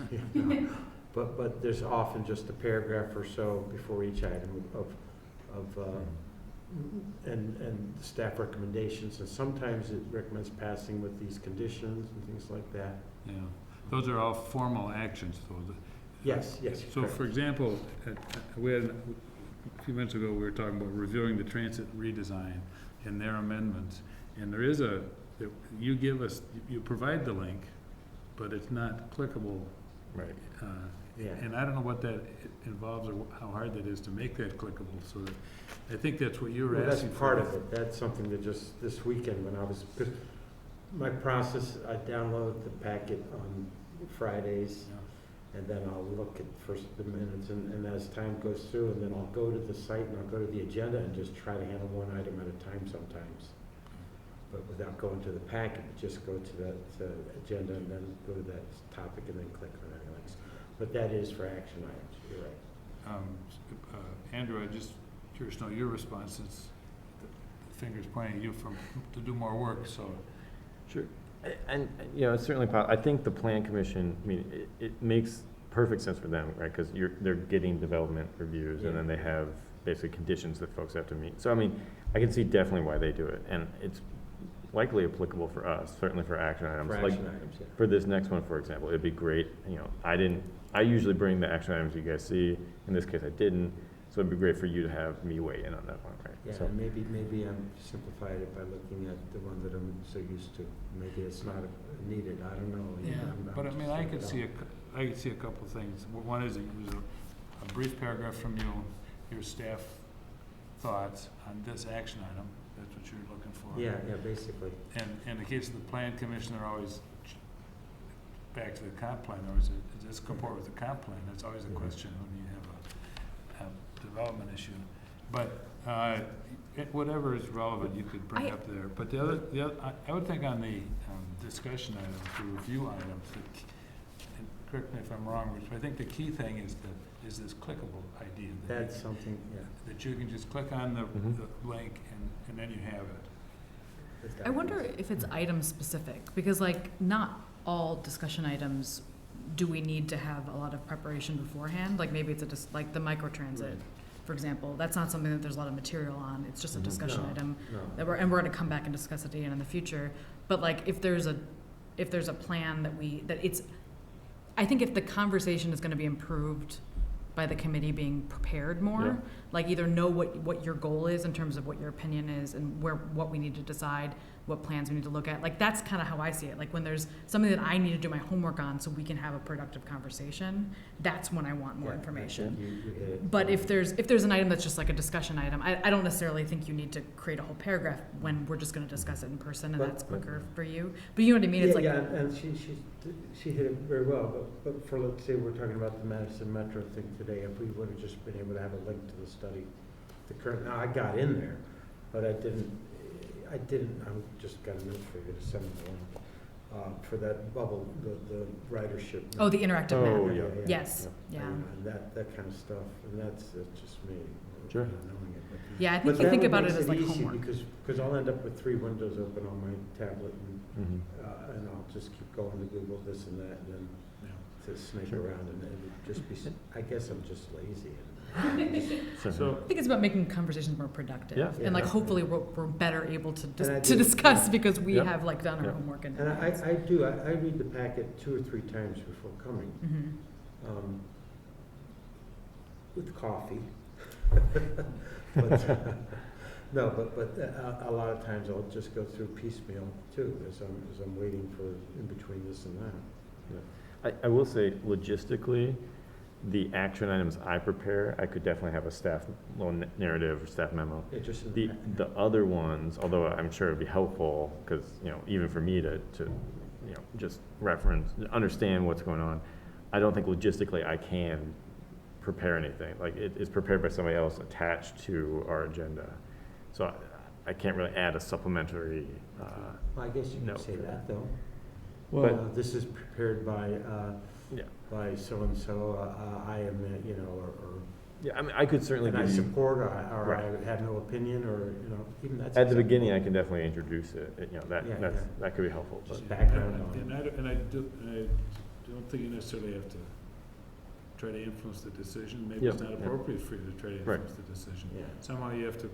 But there's often just a paragraph or so before each item and staff recommendations, and sometimes it recommends passing with these conditions and things like that. Yeah, those are all formal actions though. Yes, So correct. for example, we a few minutes ago, we were talking about reviewing the transit redesign and their amendments. And there is you give us, you provide the link, but it's not clickable. Right. Yeah. And I don't know what that involves or how hard that is to make that clickable, so that, I think that's what you were Well, asking that's for. part of it. That's something that just this weekend when I was, because my process, I download the packet on Fridays, Yeah. and then I'll look at first the minutes, and as time goes through, and then I'll go to the site and I'll go to the agenda and just try to handle one item at a time sometimes. But without going to the packet, just go to that agenda and then go to that topic and then click on anything else. But that is for action items, you're right. Andrew, I just curious to know your response, since the finger's pointing at you to do more work, so. Sure. And, you know, it's certainly, I think the plan commission, I mean, it makes perfect sense for them, right? Because they're getting development reviews, and then they have basically conditions that folks have to meet. So, I mean, I can see definitely why they do it, and it's likely applicable for us, certainly for action items. For Like, action items, yeah. for this next one, for example, it'd be great, you know, I usually bring the action items you guys see. In this case, I didn't. So it'd be great for you to have me weigh in on that one, right? Yeah, So, and maybe I'm simplified it by looking at the one that I'm so used to. Maybe it's not needed, I don't know. Yeah, I'm but I just mean, I looking could it see up. I could see a couple of things. One is a brief paragraph from you, your staff thoughts on this action item. That's what you're looking for. Yeah, basically. And in the case of the plan commission, they're always back to the comp plan, or does this comport with the comp plan? That's always a question when you have a development issue. But whatever is relevant, you could bring up there. But the other, I would think on the discussion items, the review items, and correct me if I'm wrong, Rich, but I think the key thing is this clickable idea. That's something, yeah. That you can just click on the link and then you have it. I wonder if it's item specific, because like not all discussion items do we need to have a lot of preparation beforehand. Like maybe it's like the microtransit, for example. That's not something that there's a lot of material on. It's just a discussion item that we're going to come back and discuss it again in the future. But like if there's a plan I think if the conversation is going to be improved by the committee being prepared more, like either know what your goal is in terms of what your opinion is and what we need to decide, what plans we need to look at. Like that's kind of how I see it. Like when there's something that I need to do my homework on so we can have a productive conversation, that's when I want more information. You hit it. But if there's an item that's just like a discussion item, I don't necessarily think you need to create a whole paragraph when we're just going to discuss it in person and that's quicker for you. But you know what I mean? It's like and she hit it very well. But for, let's say we're talking about the Madison Metro thing today, if we would have just been able to have a link to the study, now I got in there, but I just got a note for you to send me the link for that bubble, the ridership. oh, the interactive map. yeah. Yes. Yeah. And that kind of stuff, and that's just me. Sure. Not knowing it. But Yeah, I But think you that think would about it makes as like easy homework. Because I'll end up with 3 windows open on my tablet, and I'll just keep going to Google this and that, and then to snake around, and it would just be, I guess I'm just lazy. So, I think it's about making conversations more productive. Yeah. And like Yeah. hopefully we're better able to And I to do- discuss because we Yeah. have like done our Yeah. homework and. And I read the packet 2 or 3 times before coming, Mhm. with coffee. But, no, but a lot of times I'll just go through piecemeal too, as I'm waiting for in between this and that. I will say logistically, the action items I prepare, I could definitely have a staff little narrative or staff memo. Yeah, just in The other ones, although I'm sure it'd be helpful, because, you know, even for me to just reference, understand what's going on, I don't think logistically I can prepare anything. Like, it is prepared by somebody else attached to our agenda. So I can't really add a supplementary, Well, I guess you No. could say that, though. But- This is prepared by yeah. so-and-so, I am, or Yeah, I mean, I could certainly and I give you, support, or I Right. have no opinion, or, even that's. at the acceptable. beginning, I can definitely introduce it, Yeah, that could be helpful, but. Just background on it. and I don't think you necessarily have to try to influence the decision. Maybe it's Yeah, not yeah. appropriate for you to try to Right. influence the decision. Yeah. Somehow you have to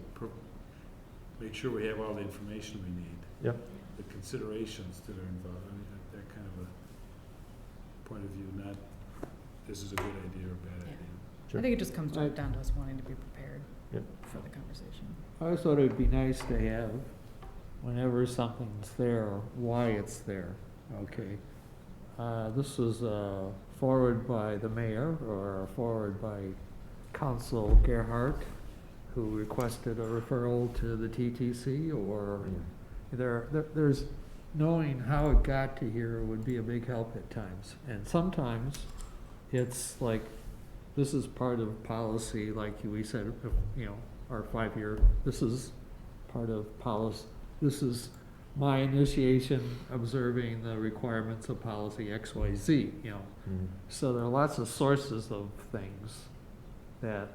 make sure we have all the information we need. Yep. The considerations that are involved, I mean, that kind of a point of view, not this is a good idea or a bad Yeah. idea. Sure. I think it just comes down to us wanting to be prepared. Yep. for the conversation. I always thought it'd be nice to have, whenever something's there, why it's there, okay? This was forwarded by the mayor, or forwarded by Council Gerhardt, who requested a referral to the TTC, or there's, knowing how it got to here would be a big help at times. And sometimes it's like, this is part of policy, like we said, you know, our 5-year, this is part of policy, this is my initiation observing the requirements of policy XYZ, you know. So there are lots of sources of things that,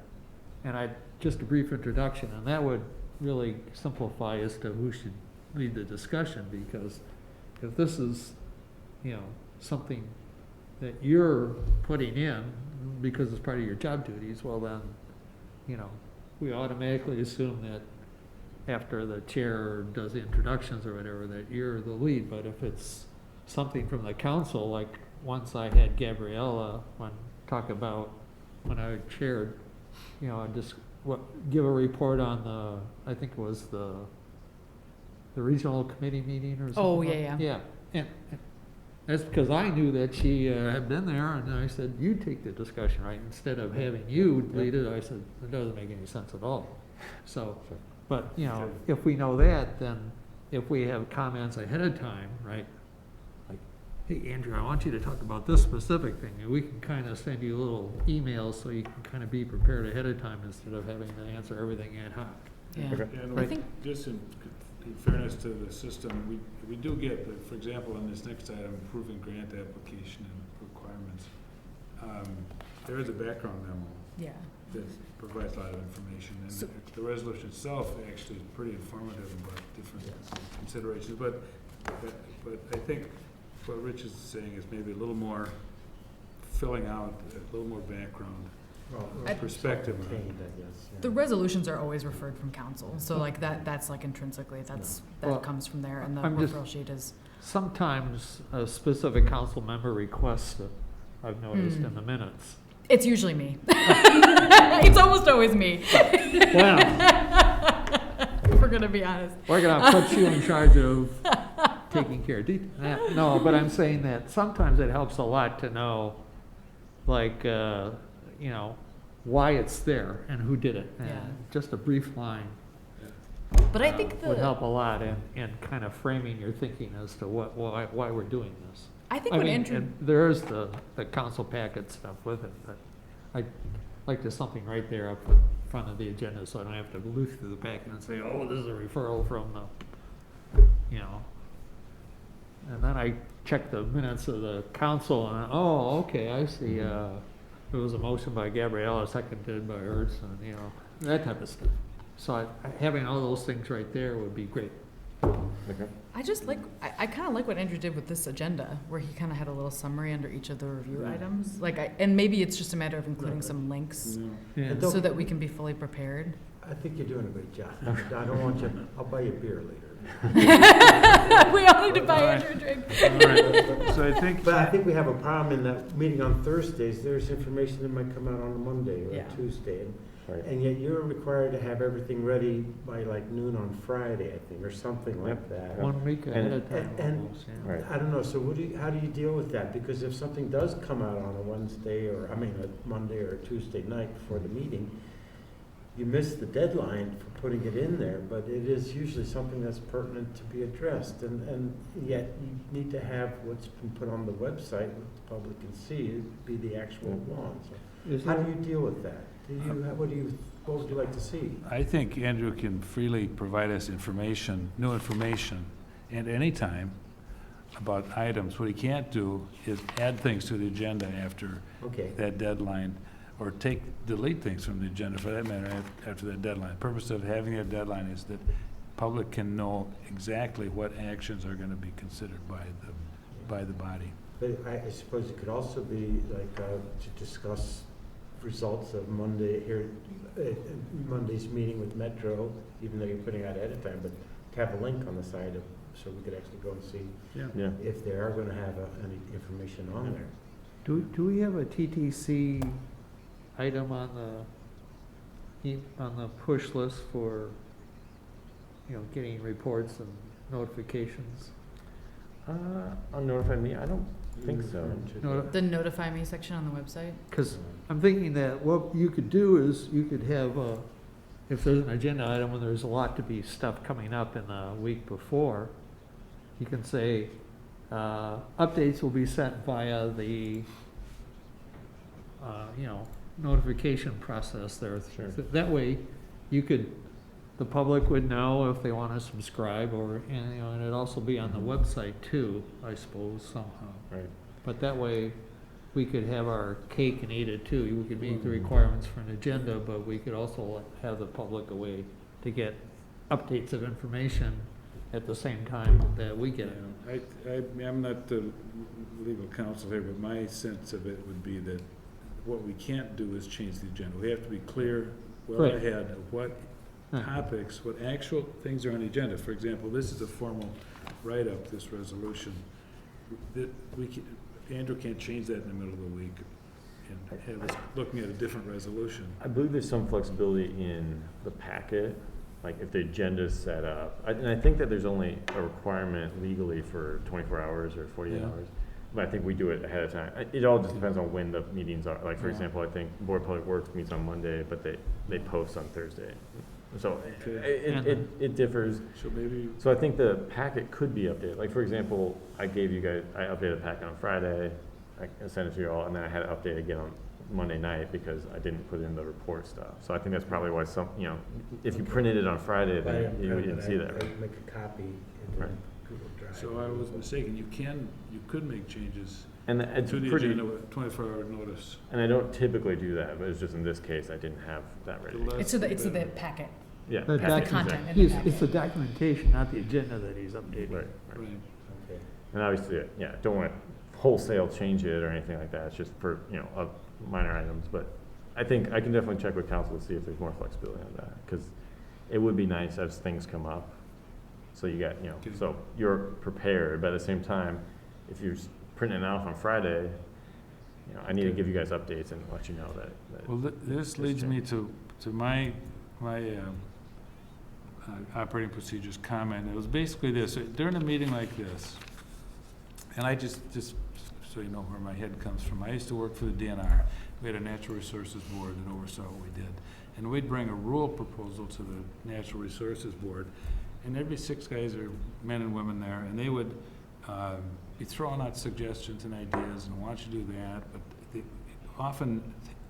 and just a brief introduction, and that would really simplify as to who should lead the discussion, because if this is, you know, something that you're putting in because it's part of your job duties, well then, you know, we automatically assume that after the chair does the introductions or whatever, that you're the lead. But if it's something from the council, like once I had Gabriella talk about when I chaired, you know, just give a report on I think it was the regional committee meeting or something. Oh, yeah. Yeah, and that's because I knew that she had been there, and I said, you take the discussion, right? Instead of having you lead it, I said, it doesn't make any sense at all. So, but, you know, if we know that, then if we have comments ahead of time, right? Like, hey, Andrew, I want you to talk about this specific thing, and we can kind of send you little emails so you can kind of be prepared ahead of time instead of having to answer everything ad hoc. Yeah. Okay. And I think- just in fairness to the system, we do get, for example, on this next item, approving grant application and requirements. There is a background memo Yeah. that provides a lot of information, and So- the resolution itself actually is pretty informative about different considerations. But I think what Rich is saying is maybe a little more filling out, a little more background perspective on it. The resolutions are always referred from council, so like that's like intrinsically, that Well, comes from there, and the I'm just- referral sheet is, Sometimes a specific council member requests it, I've noticed in the minutes. it's usually me. It's almost always me, Well, if we're gonna be honest. we're gonna put you in charge of taking care of detail. No, but I'm saying that sometimes it helps a lot to know, like, you know, why it's there and who did it. And Yeah. just a brief line But I think would help a lot in kind of framing your thinking as to why we're doing this. I think I what mean, Andrew, and there is the council packet stuff with it, but I'd like there's something right there up in front of the agenda, so I don't have to look through the packet and say, oh, this is a referral from the, you know. And then I check the minutes of the council, and oh, okay, I see, there was a motion by Gabriella, seconded by Ertz, and, you know, that type of stuff. So having all those things right there would be great. Okay. I just like, I kind of like what Andrew did with this agenda, where he kind of had a little summary under each of the review Yeah. items. Like, and maybe it's just a matter of including some links Yeah. Yeah. And don't- so that we can be fully prepared. I think you're doing a great job. I don't want you, I'll buy you a beer later. We all need to buy Andrew a drink. All right, so I think. But I think we have a problem in that meeting on Thursdays, there's information that might come out on a Monday or Yeah. a Tuesday. Right. And yet you're required to have everything ready by like noon on Friday, I think, or something like that. 1 week ahead of time And- almost, yeah. Right. I don't know, so how do you deal with that? Because if something does come out on a Wednesday, or, a Monday or a Tuesday night before the meeting, you miss the deadline for putting it in there, but it is usually something that's pertinent to be addressed. And yet you need to have what's been put on the website, what the public can see, be the actual one. So Is how there- do you deal with that? What would you like to see? I think Andrew can freely provide us information, new information, at any time about items. What he can't do is add things to the agenda after Okay. that deadline, or delete things from the agenda, for that matter, after that deadline. The purpose of having that deadline is that public can know exactly what actions are gonna be considered by the body. But I suppose it could also be like to discuss results of Monday's meeting with Metro, even though you're putting out ahead of time, but to have a link on the side of, so we could actually go and see Yeah. if they are gonna have any information on there. Do we have a TTC item on on the push list for, getting reports and notifications? On Notify Me, I don't think so. No, The notify me section on the website? because I'm thinking that what you could do is you could have, if there's an agenda item and there's a lot to be stuff coming up in the week before, you can say, updates will be sent via the, notification process there. Sure. That way, the public would know if they want to subscribe and it'd also be on the website too, I suppose, somehow. Right. But that way, we could have our cake and eat it too. We could meet the requirements for an agenda, but we could also have the public a way to get updates of information at the same time that we get it. I'm not the legal counsel here, but my sense of it would be that what we can't do is change the agenda. We have to be clear, well Right. ahead of what topics, what actual things are on the agenda. For example, this is a formal write-up, this resolution. Andrew can't change that in the middle of the week and have us looking at a different resolution. I believe there's some flexibility in the packet, like if the agenda's set up. And I think that there's only a requirement legally for 24 hours or 48 Yeah. hours. But I think we do it ahead of time. It all just depends on when the meetings are. Like, for Yeah. example, I think Board of Public Works meets on Monday, but they post on Thursday. So Okay. it differs. So maybe, So I think the packet could be updated. Like, for example, I updated the packet on Friday, I sent it to you all, and then I had to update again on Monday night because I didn't put in the report stuff. So I think that's probably why if you printed it on Friday, then you didn't see that, right? I make a copy and Right. then Google Drive. so I was mistaken. You could make changes And it's to the pretty, agenda with 24-hour notice. and I don't typically do that, but it's just in this case, I didn't have that ready. It's to the packet. Yeah. The packet, content. exactly. It's the documentation, not the agenda that he's updating. Right, right. Right. Okay. And obviously, yeah, don't want to wholesale change it or anything like that. It's just for, minor items. But I think I can definitely check with council to see if there's more flexibility on that. Because it would be nice as things come up. So you got, Okay. so you're prepared. But at the same time, if you're printing it off on Friday, I need to Okay. give you guys updates and let you know that. Well, this leads me to my operating procedures comment. It was basically this, during a meeting like this, and I just so you know where my head comes from, I used to work for the DNR. We had a natural resources board that oversaw what we did. And we'd bring a rule proposal to the natural resources board, and there'd be 6 guys or men and women there, and they would be throwing out suggestions and ideas, and why don't you do that, but often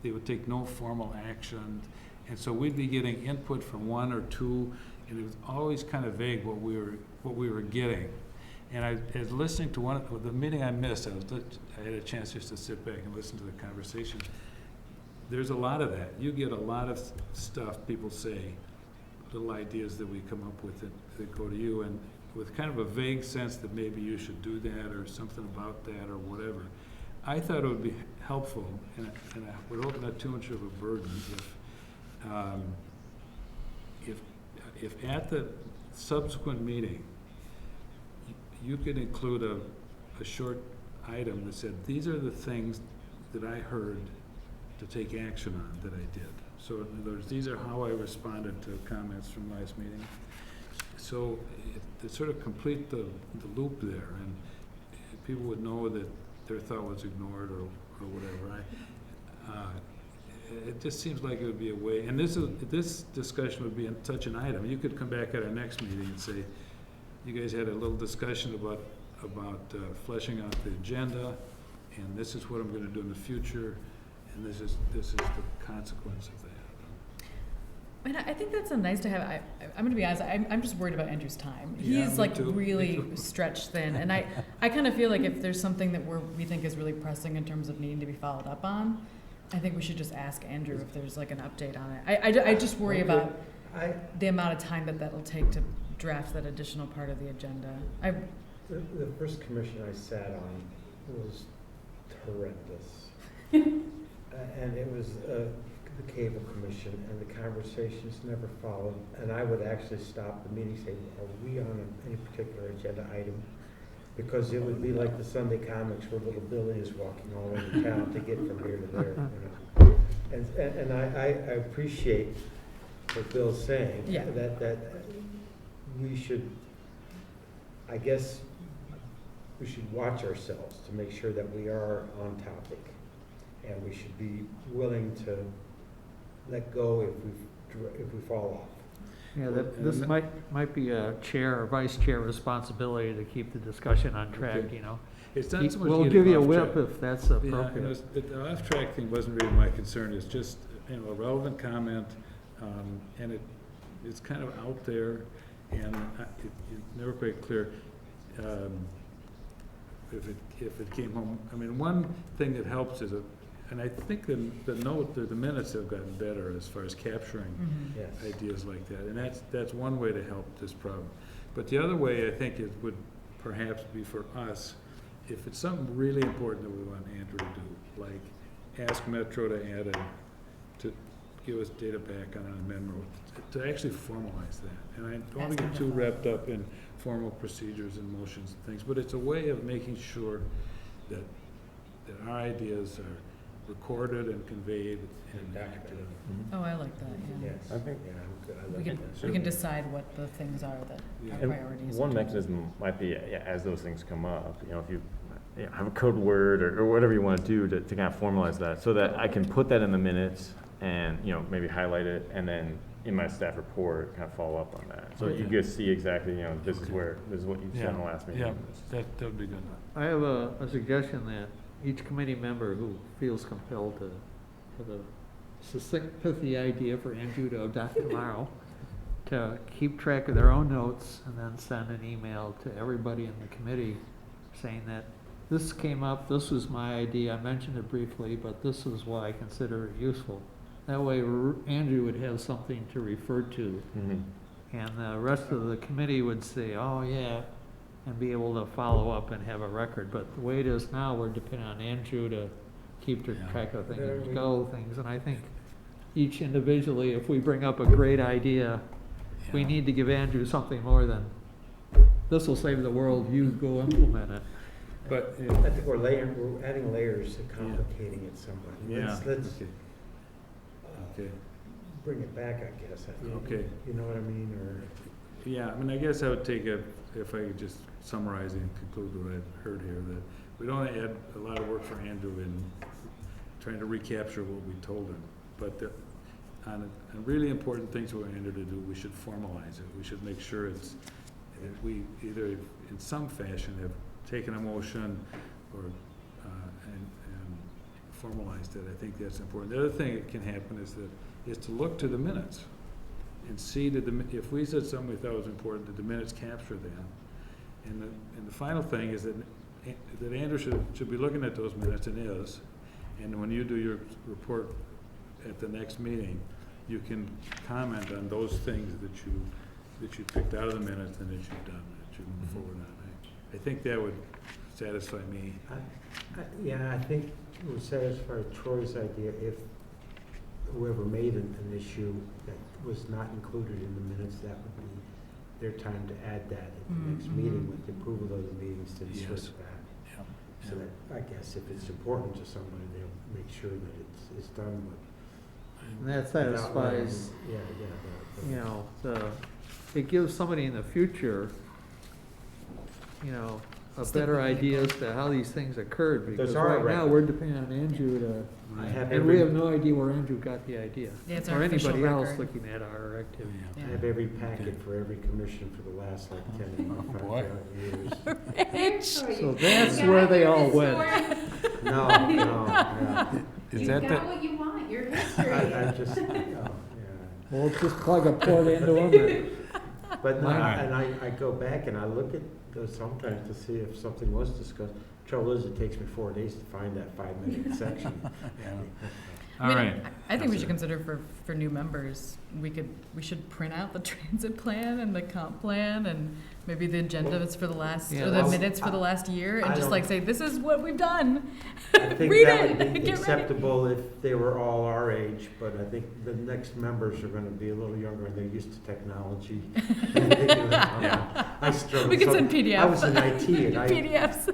they would take no formal action. And so we'd be getting input from 1 or 2, and it was always kind of vague what we were getting. And I was listening to the meeting I missed. I had a chance just to sit back and listen to the conversation. There's a lot of that. You get a lot of stuff people say, little ideas that we come up with that go to you, and with kind of a vague sense that maybe you should do that or something about that or whatever. I thought it would be helpful, and I would hope not too much of a burden, if at the subsequent meeting, you could include a short item that said, these are the things that I heard to take action on that I did. So in other words, these are how I responded to comments from last meeting. So to sort of complete the loop there, and people would know that their thought was ignored or whatever. It just seems like it would be a way, and this discussion would be in such an item. You could come back at our next meeting and say, you guys had a little discussion about fleshing out the agenda, and this is what I'm going to do in the future, and this is the consequence of that. And I think that's a nice to have. I'm going to be honest. I'm just worried about Andrew's time. Yeah, He's me like too. really Me too. stretched thin, and I kind of feel like if there's something that we think is really pressing in terms of needing to be followed up on, I think we should just ask Andrew if there's like an update on it. I just worry about the amount of time that'll take to draft that additional part of the agenda. The first commission I sat on was horrendous. And it was the cable commission, and the conversations never followed. And I would actually stop the meeting and say, are we on any particular agenda item? Because it would be like the Sunday comics where little Billy is walking all over town to get from here to there. And I appreciate what Bill's saying. Yeah. That we should, I guess, we should watch ourselves to make sure that we are on topic. And we should be willing to let go if we fall off. Yeah, this might be a chair or vice chair responsibility to keep the discussion on track, Okay. you know. It's not so much We'll getting give you a off whip track. if that's Yeah, appropriate. the off-track thing wasn't really my concern, it's just, a relevant comment, and it's kind of out there, and it's never quite clear, if it came home. I mean, one thing that helps is, and I think the minutes have gotten better as far as capturing Mhm. Yes. ideas like that, and that's one way to help this problem. But the other way, I think, it would perhaps be for us, if it's something really important that we want Andrew to do, like ask Metro to give us data back on an amendment, to actually formalize that. And I don't want to get too wrapped up in formal procedures and motions and things, but it's a way of making sure that our ideas are recorded and conveyed and acted. Oh, I like that, yeah. Yes. I think- Yeah, I'm good. I We like can, that. we can decide what the things are that Yeah. are And priorities. one mechanism might be, yeah, as those things come up, you know, if you have a code word or whatever you want to do to kind of formalize that, so that I can put that in the minutes and, you know, maybe highlight it, and then in my staff report, kind of follow up on that. So you Okay. guys see exactly, you know, this is Okay. this is what you said in the last meeting. Yeah, that would be good. I have a suggestion that each committee member who feels compelled to have a succinct, pithy idea for Andrew to adopt tomorrow, to keep track of their own notes and then send an email to everybody in the committee saying that this came up, this was my idea, I mentioned it briefly, but this is why I consider it useful. That way Andrew would have something to refer to, Mhm. and the rest of the committee would say, oh, yeah, and be able to follow up and have a record. But the way it is now, we're depending on Andrew to keep track of things, and go things. And I think each individually, if we bring up a great idea, we need to give Andrew something more than, this will save the world, you go implement it. But, I think we're adding layers to complicating it somewhat. yeah, Let's okay. bring it back, I guess. Okay. You know what I mean, or? Yeah, I mean, I guess I would take if I could just summarize and conclude what I've heard here, that we don't add a lot of work for Andrew in trying to recapture what we told him, but on really important things for Andrew to do, we should formalize it. We should make sure that we either in some fashion have taken a motion or, and formalized it. I think that's important. The other thing that can happen is to look to the minutes and see that if we said something we thought was important, that the minutes capture that. And the final thing is that Andrew should be looking at those minutes, and is. And when you do your report at the next meeting, you can comment on those things that you picked out of the minutes and that you've done, that you move forward on. I think that would satisfy me. Yeah, I think it would satisfy Troy's idea if whoever made an issue that was not included in the minutes, that would be their time to add that at the next meeting with the approval of the meetings to Yes. insert that. Yeah. So that, I guess, if it's important to somebody, they'll make sure that it's done with. And that satisfies, Yeah. you know, it gives somebody in the future, you know, a better idea as to how these things occurred, because our right now, record. we're depending on Andrew to, I have and we every, have no idea where Andrew got the idea. Yeah, it's our Or official anybody else record. looking at our activity. I have every packet for every commission for the last like 10 Oh, boy. years. So that's where they all went. No, yeah. Is You that got the, what you want, your history. I just, yeah. We'll just plug a port into them and But no, Alright. and I go back and I look at those sometimes to see if something was discussed. Trouble is, it takes me 4 days to find that 5-minute section. yeah. I All mean, right. I think we should consider for new members, we should print out the transit plan and the comp plan and maybe the agendas for the last, Yeah, or the that's- minutes for the last year, I and just don't- like say, this is what we've done. I think Read that it. would be Get ready. acceptable if they were all our age, but I think the next members are gonna be a little younger and they're used to technology. I struggled. We can so- send I was in PDF. IT and PDFs.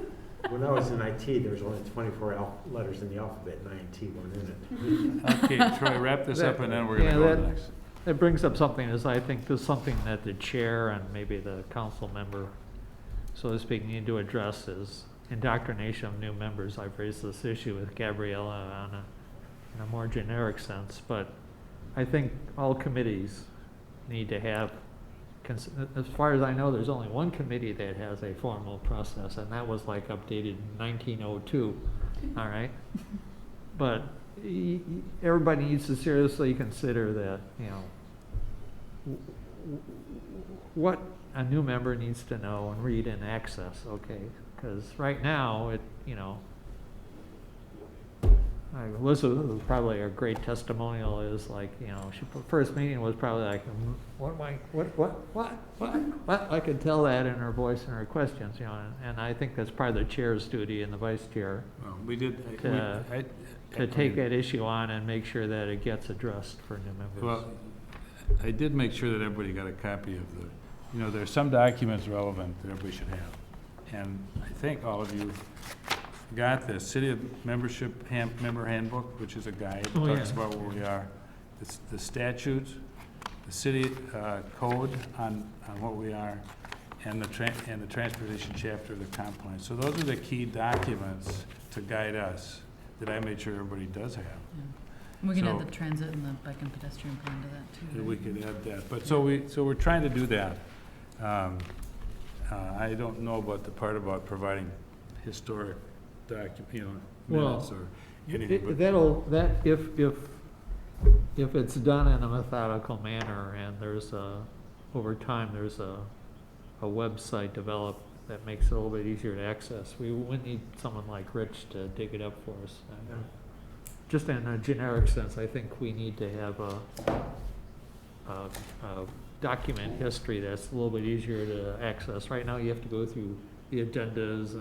when I was in IT, there was only 24 letters in the alphabet and INT weren't in it. Okay, Troy, wrap this up and then we're gonna Yeah, go that- next. it brings up something, is I think there's something that the chair and maybe the council member, so to speak, need to address is indoctrination of new members. I've raised this issue with Gabriella in a more generic sense, but I think all committees need to have, as far as I know, there's only one committee that has a formal process, and that was like updated in 1902, all right? But everybody needs to seriously consider that, you know, what a new member needs to know and read and access, okay? Because right now, Elizabeth was probably a great testimonial, is like, first meeting was probably like, what? I could tell that in her voice and her questions, and I think that's part of the chair's duty and the vice chair Well, we did, to take that issue on and make sure that it gets addressed for new members. well, I did make sure that everybody got a copy of there's some documents relevant that everybody should have. And I think all of you got the City Membership Member Handbook, which is a guide, Oh, talks yeah. about where we are. The statutes, the city code on what we are, and the transportation chapter of the comp plan. So those are the key documents to guide us that I made sure everybody does have. We can So- add the transit and the bike and pedestrian plan to that too. That right? we could add that, but so we're trying to do that. I don't know about the part about providing historic minutes or anything, but If it's done in a methodical manner and over time, there's a website developed that makes it a little bit easier to access, we wouldn't need someone like Rich to dig it up for us. Just in a generic sense, I think we need to have a document history that's a little bit easier to access. Right now, you have to go through the agendas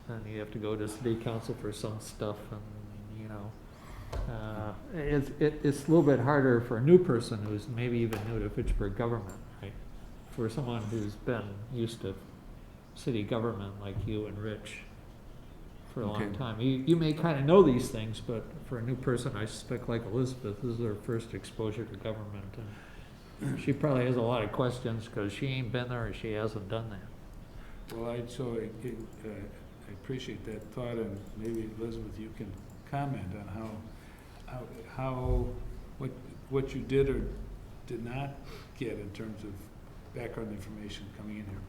and you have to go to city council for some stuff, and it's a little bit harder for a new person who's maybe even new to Fitchburg government, right? For someone who's been used to city government like you and Rich for a long Okay. time, you may kind of know these things, but for a new person, I suspect like Elizabeth, this is her first exposure to government, and she probably has a lot of questions because she ain't been there or she hasn't done that. well, I appreciate that thought, and maybe Elizabeth, you can comment on what you did or did not get in terms of background information coming in here.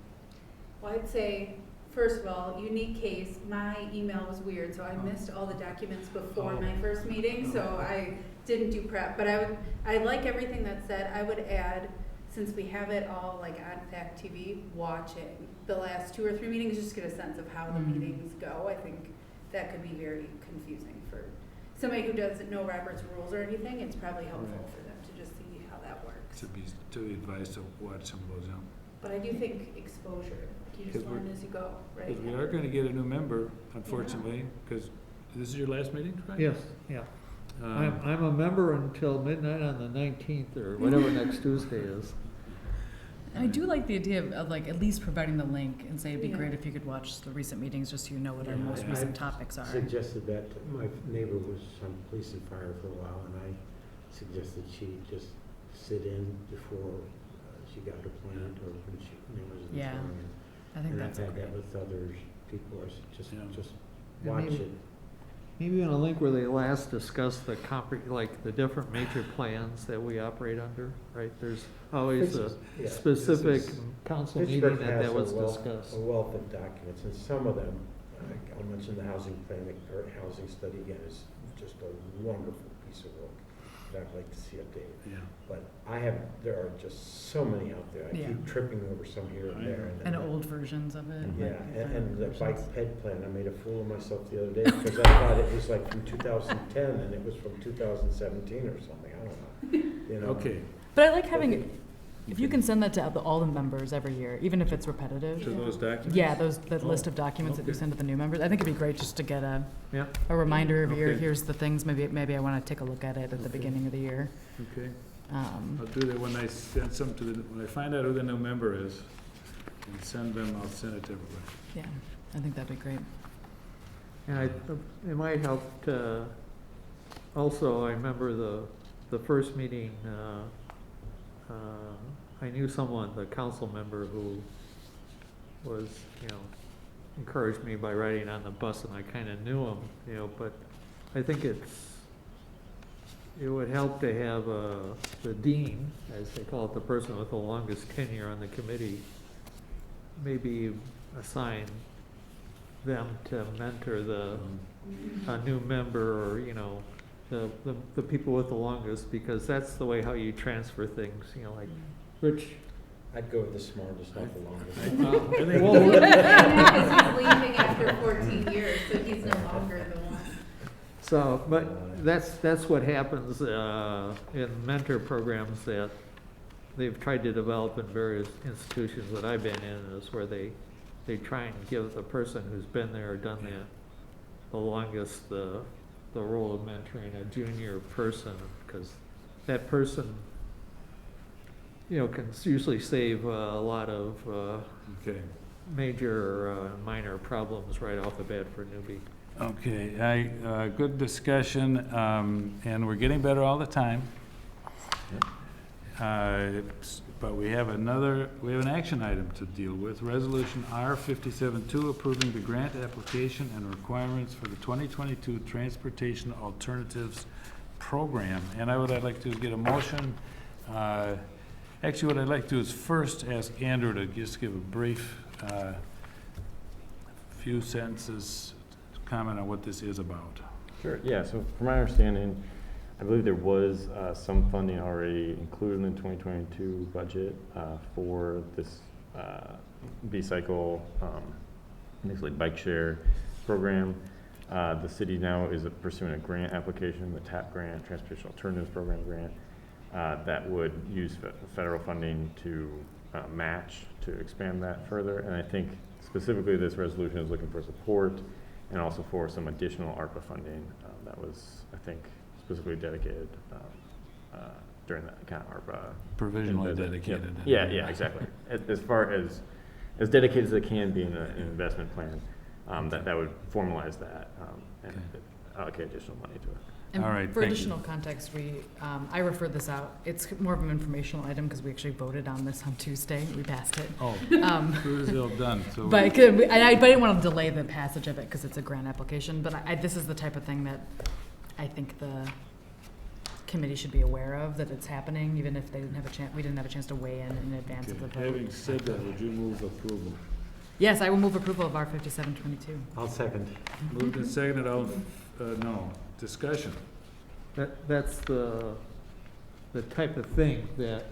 Well, I'd say, first of all, unique case, my email was weird, so I missed all the documents before my first meeting, so I didn't do prep, but I like everything that's said. I would add, since we have it all like on Fact TV, watching the last 2 or 3 meetings, just get a sense of how the meetings go. I think that could be very confusing for somebody who doesn't know Robert's rules or anything. It's probably helpful Right. for them to just see how that works. To be advised to watch some of those, But I do think exposure, you just Because learn as you go, right? because we are going to get a new member, unfortunately, because this is your last meeting, right? Yes, yeah. Um, I'm a member until midnight on the 19th or whatever next Tuesday is. I do like the idea of like at least providing the link and say it'd be Yeah. great if you could watch the recent meetings just so you know what our Yeah, most I- recent topics are. Suggested that, my neighbor was on police and fire for a while, and I suggested she just sit in before she got deployed or when she was in the Yeah. army. I think And that's I've had great. that with others, people, I said, just Yeah, watch maybe- it. Maybe in a link where they last discussed the different major plans that we operate under, right? There's always a Yeah, specific this is- council meeting Fitchburg that has was a discussed. wealth of documents, and some of them, I'll mention the housing plan, or housing study again, is just a wonderful piece of work that I'd like to see updated. Yeah. But there are just so many out there. I Yeah. keep tripping over some here and there. And old versions of it. Yeah, like, and the versions. bike ped plan, I made a fool of myself the other day because I thought it was like from 2010 and it was from 2017 or something, I don't know, you know? Okay. But I like having, Okay. if you can send that to all the members every year, even if it's repetitive. To those documents? Yeah, that Oh, list of documents that you okay. send to the new members. I think it'd be great just to get a Yeah, reminder every year, Okay. here's the things, maybe I want to take a look at it at the Okay. beginning of the year. Okay. I'll do that when I send some when I find out who the new member is, and I'll send it to everybody. Yeah, I think that'd be great. and it might help to, also, I remember the first meeting, I knew someone, the council member, who was, encouraged me by riding on the bus, and I kind of knew him, but I think it would help to have the dean, as they call it, the person with the longest tenure on the committee, maybe assign them to mentor a new member, or, the people with the longest, because that's the way how you transfer things, like Rich. I'd go with the smartest, not the longest. Because he's leaving after 14 years, so he's no longer the one. So, but that's what happens in mentor programs that they've tried to develop in various institutions that I've been in, is where they try and give the person who's been there or done that the longest the role of mentoring a junior person, because that person can usually save a lot of Okay. major minor problems right off the bat for a newbie. Okay, good discussion, and we're getting better all the time. But we have an action item to deal with, Resolution R57-2, approving the grant application and requirements for the 2022 Transportation Alternatives Program. And what I'd like to do is get a motion. Actually, what I'd like to do is first ask Andrew to just give a brief, few sentences, comment on what this is about. Sure, yeah, so from my understanding, I believe there was some funding already included in the 2022 budget for this B-Cycle, basically bike share program. The city now is pursuing a grant application, the TAP grant, Transportation Alternatives Program grant, that would use federal funding to match to expand that further. And I think specifically this resolution is looking for support and also for some additional ARPA funding that was, I think, specifically dedicated during that kind of ARPA. Provisionally dedicated. Yeah, exactly. As far as dedicated as it can be in an investment plan, that would formalize that and allocate additional money to it. And All right, for thank you. additional context, I referred this out. It's more of an informational item because we actually voted on this on Tuesday. We passed it. Oh, Thursday done, so. But I didn't want to delay the passage of it because it's a grant application. But this is the type of thing that I think the committee should be aware of, that it's happening, even if they didn't have a chance. We didn't have a chance to weigh in advance of the vote. Having said that, would you move approval? Yes, I will move approval of R5722. I'll second. Moved and seconded, no, discussion. That's the type of thing that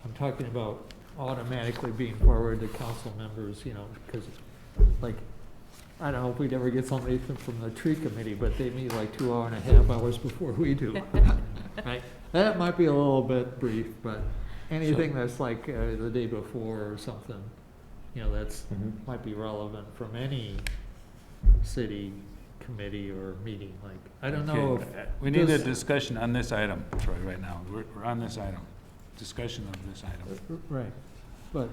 I'm talking about automatically being forwarded to council members, because I don't know if we'd ever get somebody from the tree committee, but they meet like 2.5 hours before we do. Right? That might be a little bit brief, but anything that's like the day before or something, that's might be relevant from any city committee or meeting. I don't know if We need a discussion on this item, Troy, right now. We're on this item. Discussion of this item. right, but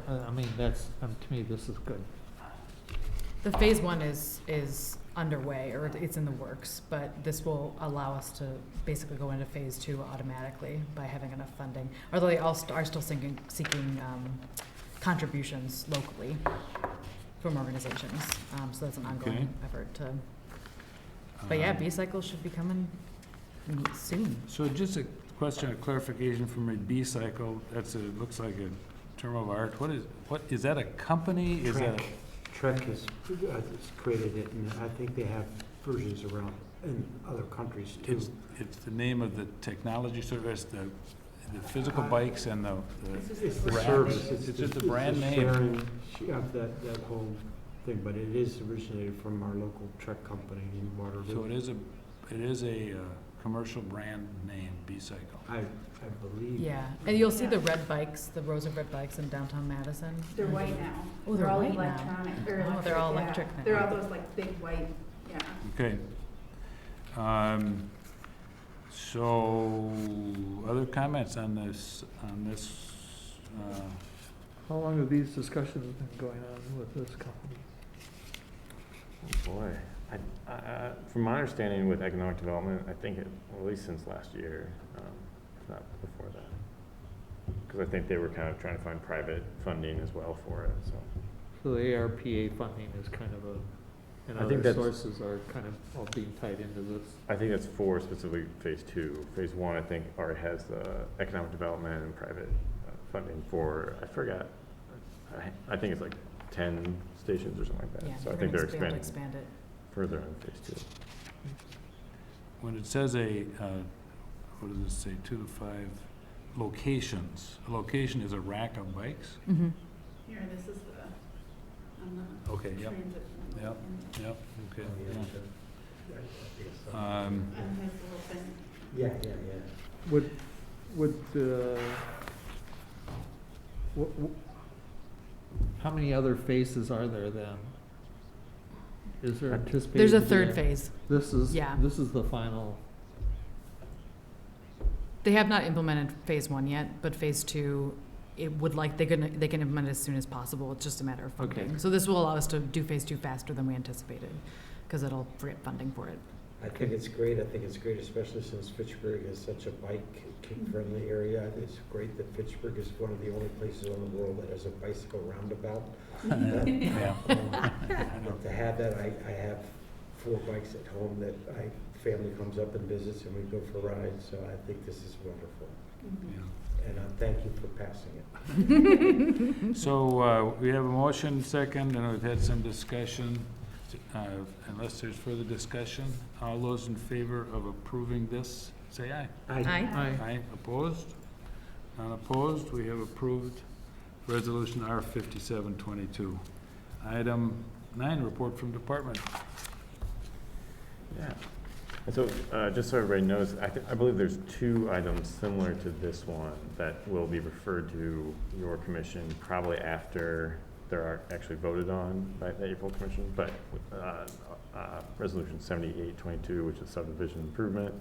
that's to me this is good. The phase one is underway, or it's in the works, but this will allow us to basically go into phase two automatically by having enough funding. Although they all are still seeking contributions locally from organizations, so that's an ongoing effort to. But yeah, B-Cycle should be coming soon. So just a question of clarification from me, B-Cycle, looks like a term of art. What is that a company? Is that? Trek has created it, and I think they have versions around in other countries too. It's the name of the technology service, the physical bikes and the It's the brand. service. It's just a brand name. Sharing of that whole thing, but it is originated from our local Trek company in Waterloo. So it is a commercial brand name, B-Cycle. I believe. Yeah, and you'll see the red bikes, the rows of red bikes in downtown Madison. They're white now. Oh, they're all white now. electronic. Oh, they're all yeah. electric now. They're all those big white, yeah. Okay. So, other comments on this, How long have these discussions been going on with this company? Oh boy, from my understanding with economic development, I think at least since last year, if not before that. because I think they were kind of trying to find private funding as well for it, so. So the ARPA funding is kind of a, and I think other that's- sources are kind of all being tied into this. I think that's for specifically phase 2. Phase 1, I think, already has the economic development and private funding for, I forgot, I think it's like 10 stations or something like that. Yeah, So I we're think gonna they're be able to expanding expand it. further in phase 2. When it says what does it say, 2 to 5 locations, a location is a rack of bikes? Mm-hmm. Here, this is the, on the Okay, yep, transit. yep, yep, okay. Oh, Yeah. yeah. Um, And this little thing. Yeah, yeah, yeah. Would, how many other phases are there then? Is there anticipated? There's a to be third phase. This is, Yeah. this is the final. They have not implemented phase 1 yet, but phase 2, it would like, they can implement it as soon as possible. It's just a matter of funding. Okay. So this will allow us to do phase 2 faster than we anticipated, because it'll free up funding for it. I think it's great. I think it's great, especially since Fitchburg is such a bike-friendly area. It's great that Fitchburg is one of the only places in the world that has a bicycle roundabout. Yeah. And to have that, I have 4 bikes at home that family comes up and visits and we go for rides, so I think this is wonderful. Yeah. And I thank you for passing it. So, we have a motion second, and we've had some discussion. Unless there's further discussion, all those in favor of approving this, say aye. Aye. Aye, opposed? None opposed, we have approved Resolution R 5722. Item 9, report from department. Yeah. And so, just so everybody knows, I believe there's 2 items similar to this one that will be referred to your commission probably after they're actually voted on by the April commission, but Resolution 7822, which is subdivision improvement,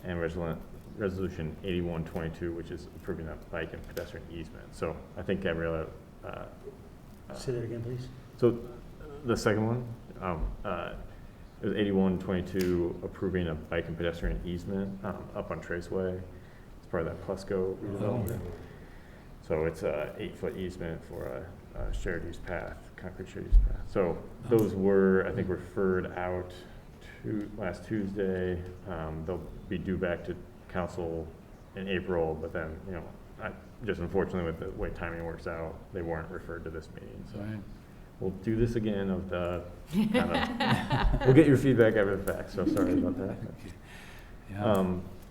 and Resolution 8122, which is approving a bike and pedestrian easement. So I think Gabriella. Say that again, please. So the second one, it was 8122 approving a bike and pedestrian easement up on Traceway. It's part of that Plusco redevelopment. So it's a 8-foot easement for a shared use path, concrete shared use path. So those were, I think, referred out to last Tuesday. They'll be due back to council in April, but then, just unfortunately with the way timing works out, they weren't referred to this meeting. So Right. we'll do this again we'll get your feedback after the fact, so sorry about that. Yeah.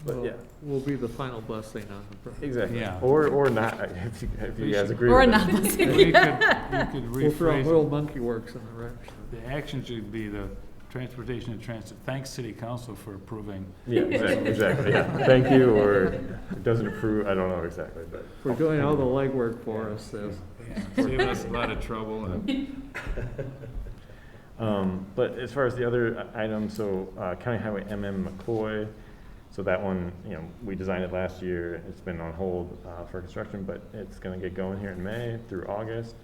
But yeah, Will be the final blessing on the project. exactly. Yeah. Or not, if you guys agree Or with not. it. You could We'll throw rephrase little it. monkey works in the direction. The action should be the transportation and transit, thanks city council for approving. Yeah, exactly, yeah. Thank you, or it doesn't approve, I don't know exactly, but. For doing all the legwork for us, Yeah, saving us a lot of trouble. But as far as the other items, so County Highway McCoy, so that one, we designed it last year. It's been on hold for construction, but it's going to get going here in May through August.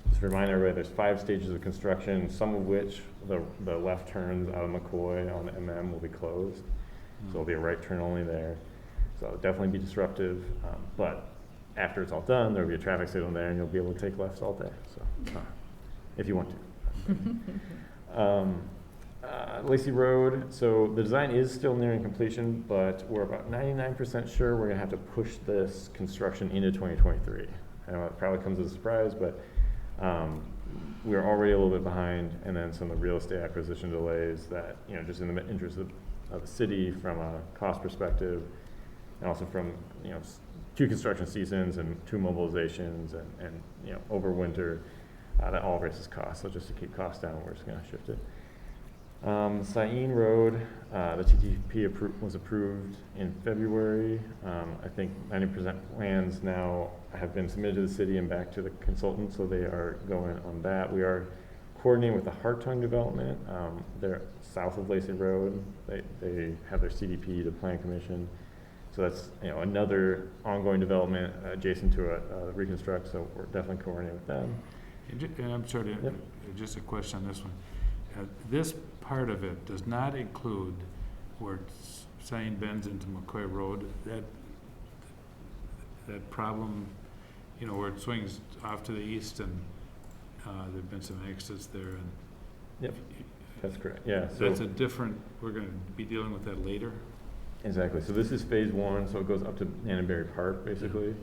Just to remind everybody, there's 5 stages of construction, some of which the left turns out of McCoy on the will be closed. So it'll be a right turn only there. So it'll definitely be disruptive, but after it's all done, there'll be a traffic signal there and you'll be able to take lefts all day, so, if you want to. Lacey Road, so the design is still nearing completion, but we're about 99% sure we're gonna have to push this construction into 2023. I know it probably comes as a surprise, but we're already a little bit behind, and then some of the real estate acquisition delays that, just in the interest of the city from a cost perspective, and also from, 2 construction seasons and 2 mobilizations and over winter, that all raises costs. So just to keep costs down, we're just gonna shift it. Sain Road, the TTP was approved in February. I think 90% plans now have been submitted to the city and back to the consultant, so they are going on that. We are coordinating with the Hartung development. They're south of Lacey Road. They have their CDP, the Plan Commission. So that's another ongoing development adjacent to a reconstruct. So we're definitely coordinating with them. And I'm sorry, Yep. just a question on this one. This part of it does not include where Sain bends into McCoy Road. that problem, you know, where it swings off to the east and, there've been some exits there and. Yep, that's correct, yeah. So That's a different, we're gonna be dealing with that later. exactly, so this is phase one, so it goes up to Annenberry Park, basically,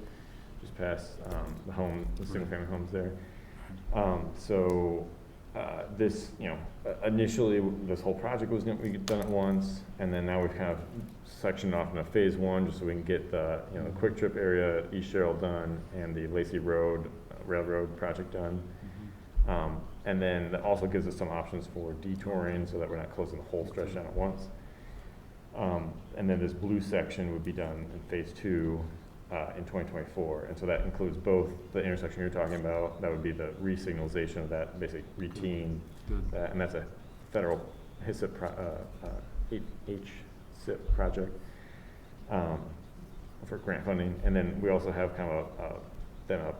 just past, the home, the single-family homes there. This, you know, initially, this whole project was gonna be done at once, and then now we've kind of sectioned off into phase one, just so we can get the, you know, the Quick Trip area at East Sherrill done, and the Lacey Road, Railroad project done. And then that also gives us some options for detouring, so that we're not closing the whole stretch down at once. And then this blue section would be done in phase two, in 2024, and so that includes both the intersection you're talking about, that would be the re-signalization of that, basic routine, Good. and that's a federal HISIP HSIP project, for grant funding, and then we also have kind of a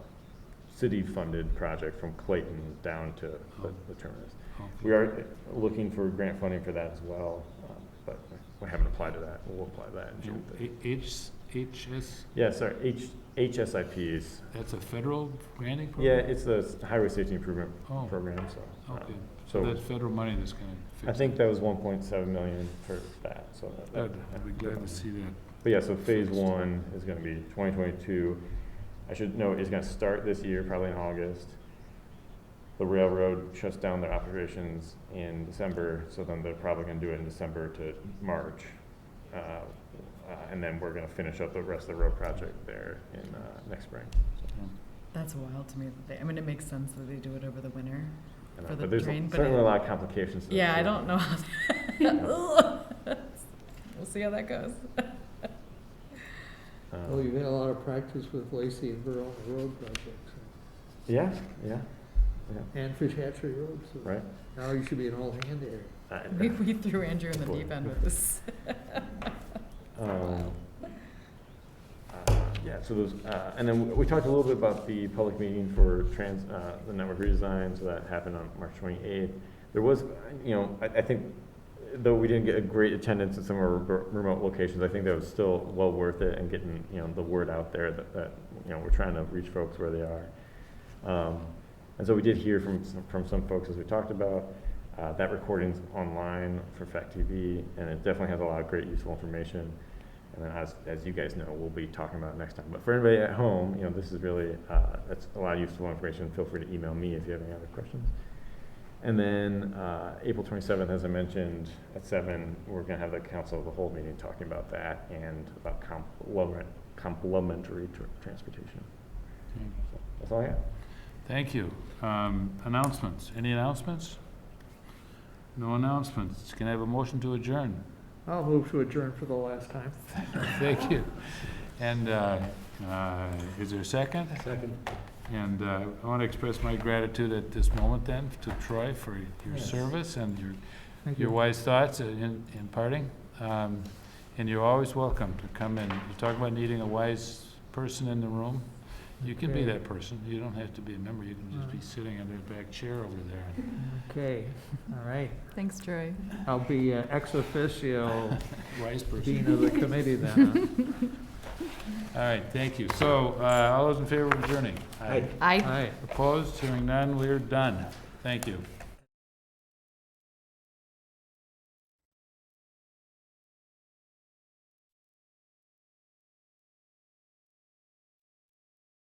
city-funded project from Clayton down to the terminus. Okay. We are looking for grant funding for that as well, but we haven't applied to that. We'll apply to that in June. HS, Yeah, sorry, HSIPs. that's a federal granting Yeah, program? it's the Highway Safety Improvement Oh. Program, so. Okay, So so that's federal money that's gonna fix it. I think that was 1.7 million for that, so. Good, I'd be glad to see that. But yeah, so phase one is gonna be 2022. I should note, it's gonna start this year, probably in August. The railroad shuts down their operations in December, so then they're probably gonna do it in December to March. And then we're gonna finish up the rest of the road project there in, next spring. That's wild to me. I mean, it makes sense that they do it over the winter. For the But there's train, but certainly it- a lot of complications to this. Yeah, I too. don't know how. We'll see how that goes. Well, you've had a lot of practice with Lacey and Burl on the road projects, Yeah, and Fish Hatchery Road, so right. now you should be an all-hand area. We threw Andrew in the deep end with this. Yeah, so those, and then we talked a little bit about the public meeting for the network redesign, so that happened on March 28th. There was, you know, I think, though we didn't get a great attendance at some of our remote locations, I think that was still well worth it, and getting, you know, the word out there that you know, we're trying to reach folks where they are. And so we did hear from some folks, as we talked about. That recording's online for Fact TV, and it definitely has a lot of great useful information. And then as you guys know, we'll be talking about it next time. But for anybody at home, you know, this is really, that's a lot of useful information. Feel free to email me if you have any other questions. And then April 27th, as I mentioned, at 7, we're going to have the Council of the Whole meeting talking about that and about complementary transportation. Okay. So that's all I have. Thank you. Announcements, any announcements? No announcements. Can I have a motion to adjourn? I'll move to adjourn for the last time. Thank you. And is there a second? Second. And I want to express my gratitude at this moment then to Troy for your service and Thank your you. wise thoughts in parting. And you're always welcome to come in. You talk about needing a wise person in the room. You can be Okay. that person. You don't have to be a member. You can just be sitting in the back chair over there. Okay, all right. Thanks, Troy. I'll be ex officio Wise person. dean of the committee then. All right, thank you. So, all those in favor of adjourning? Aye. I All right. Opposed? Hearing none, we're done. Thank you.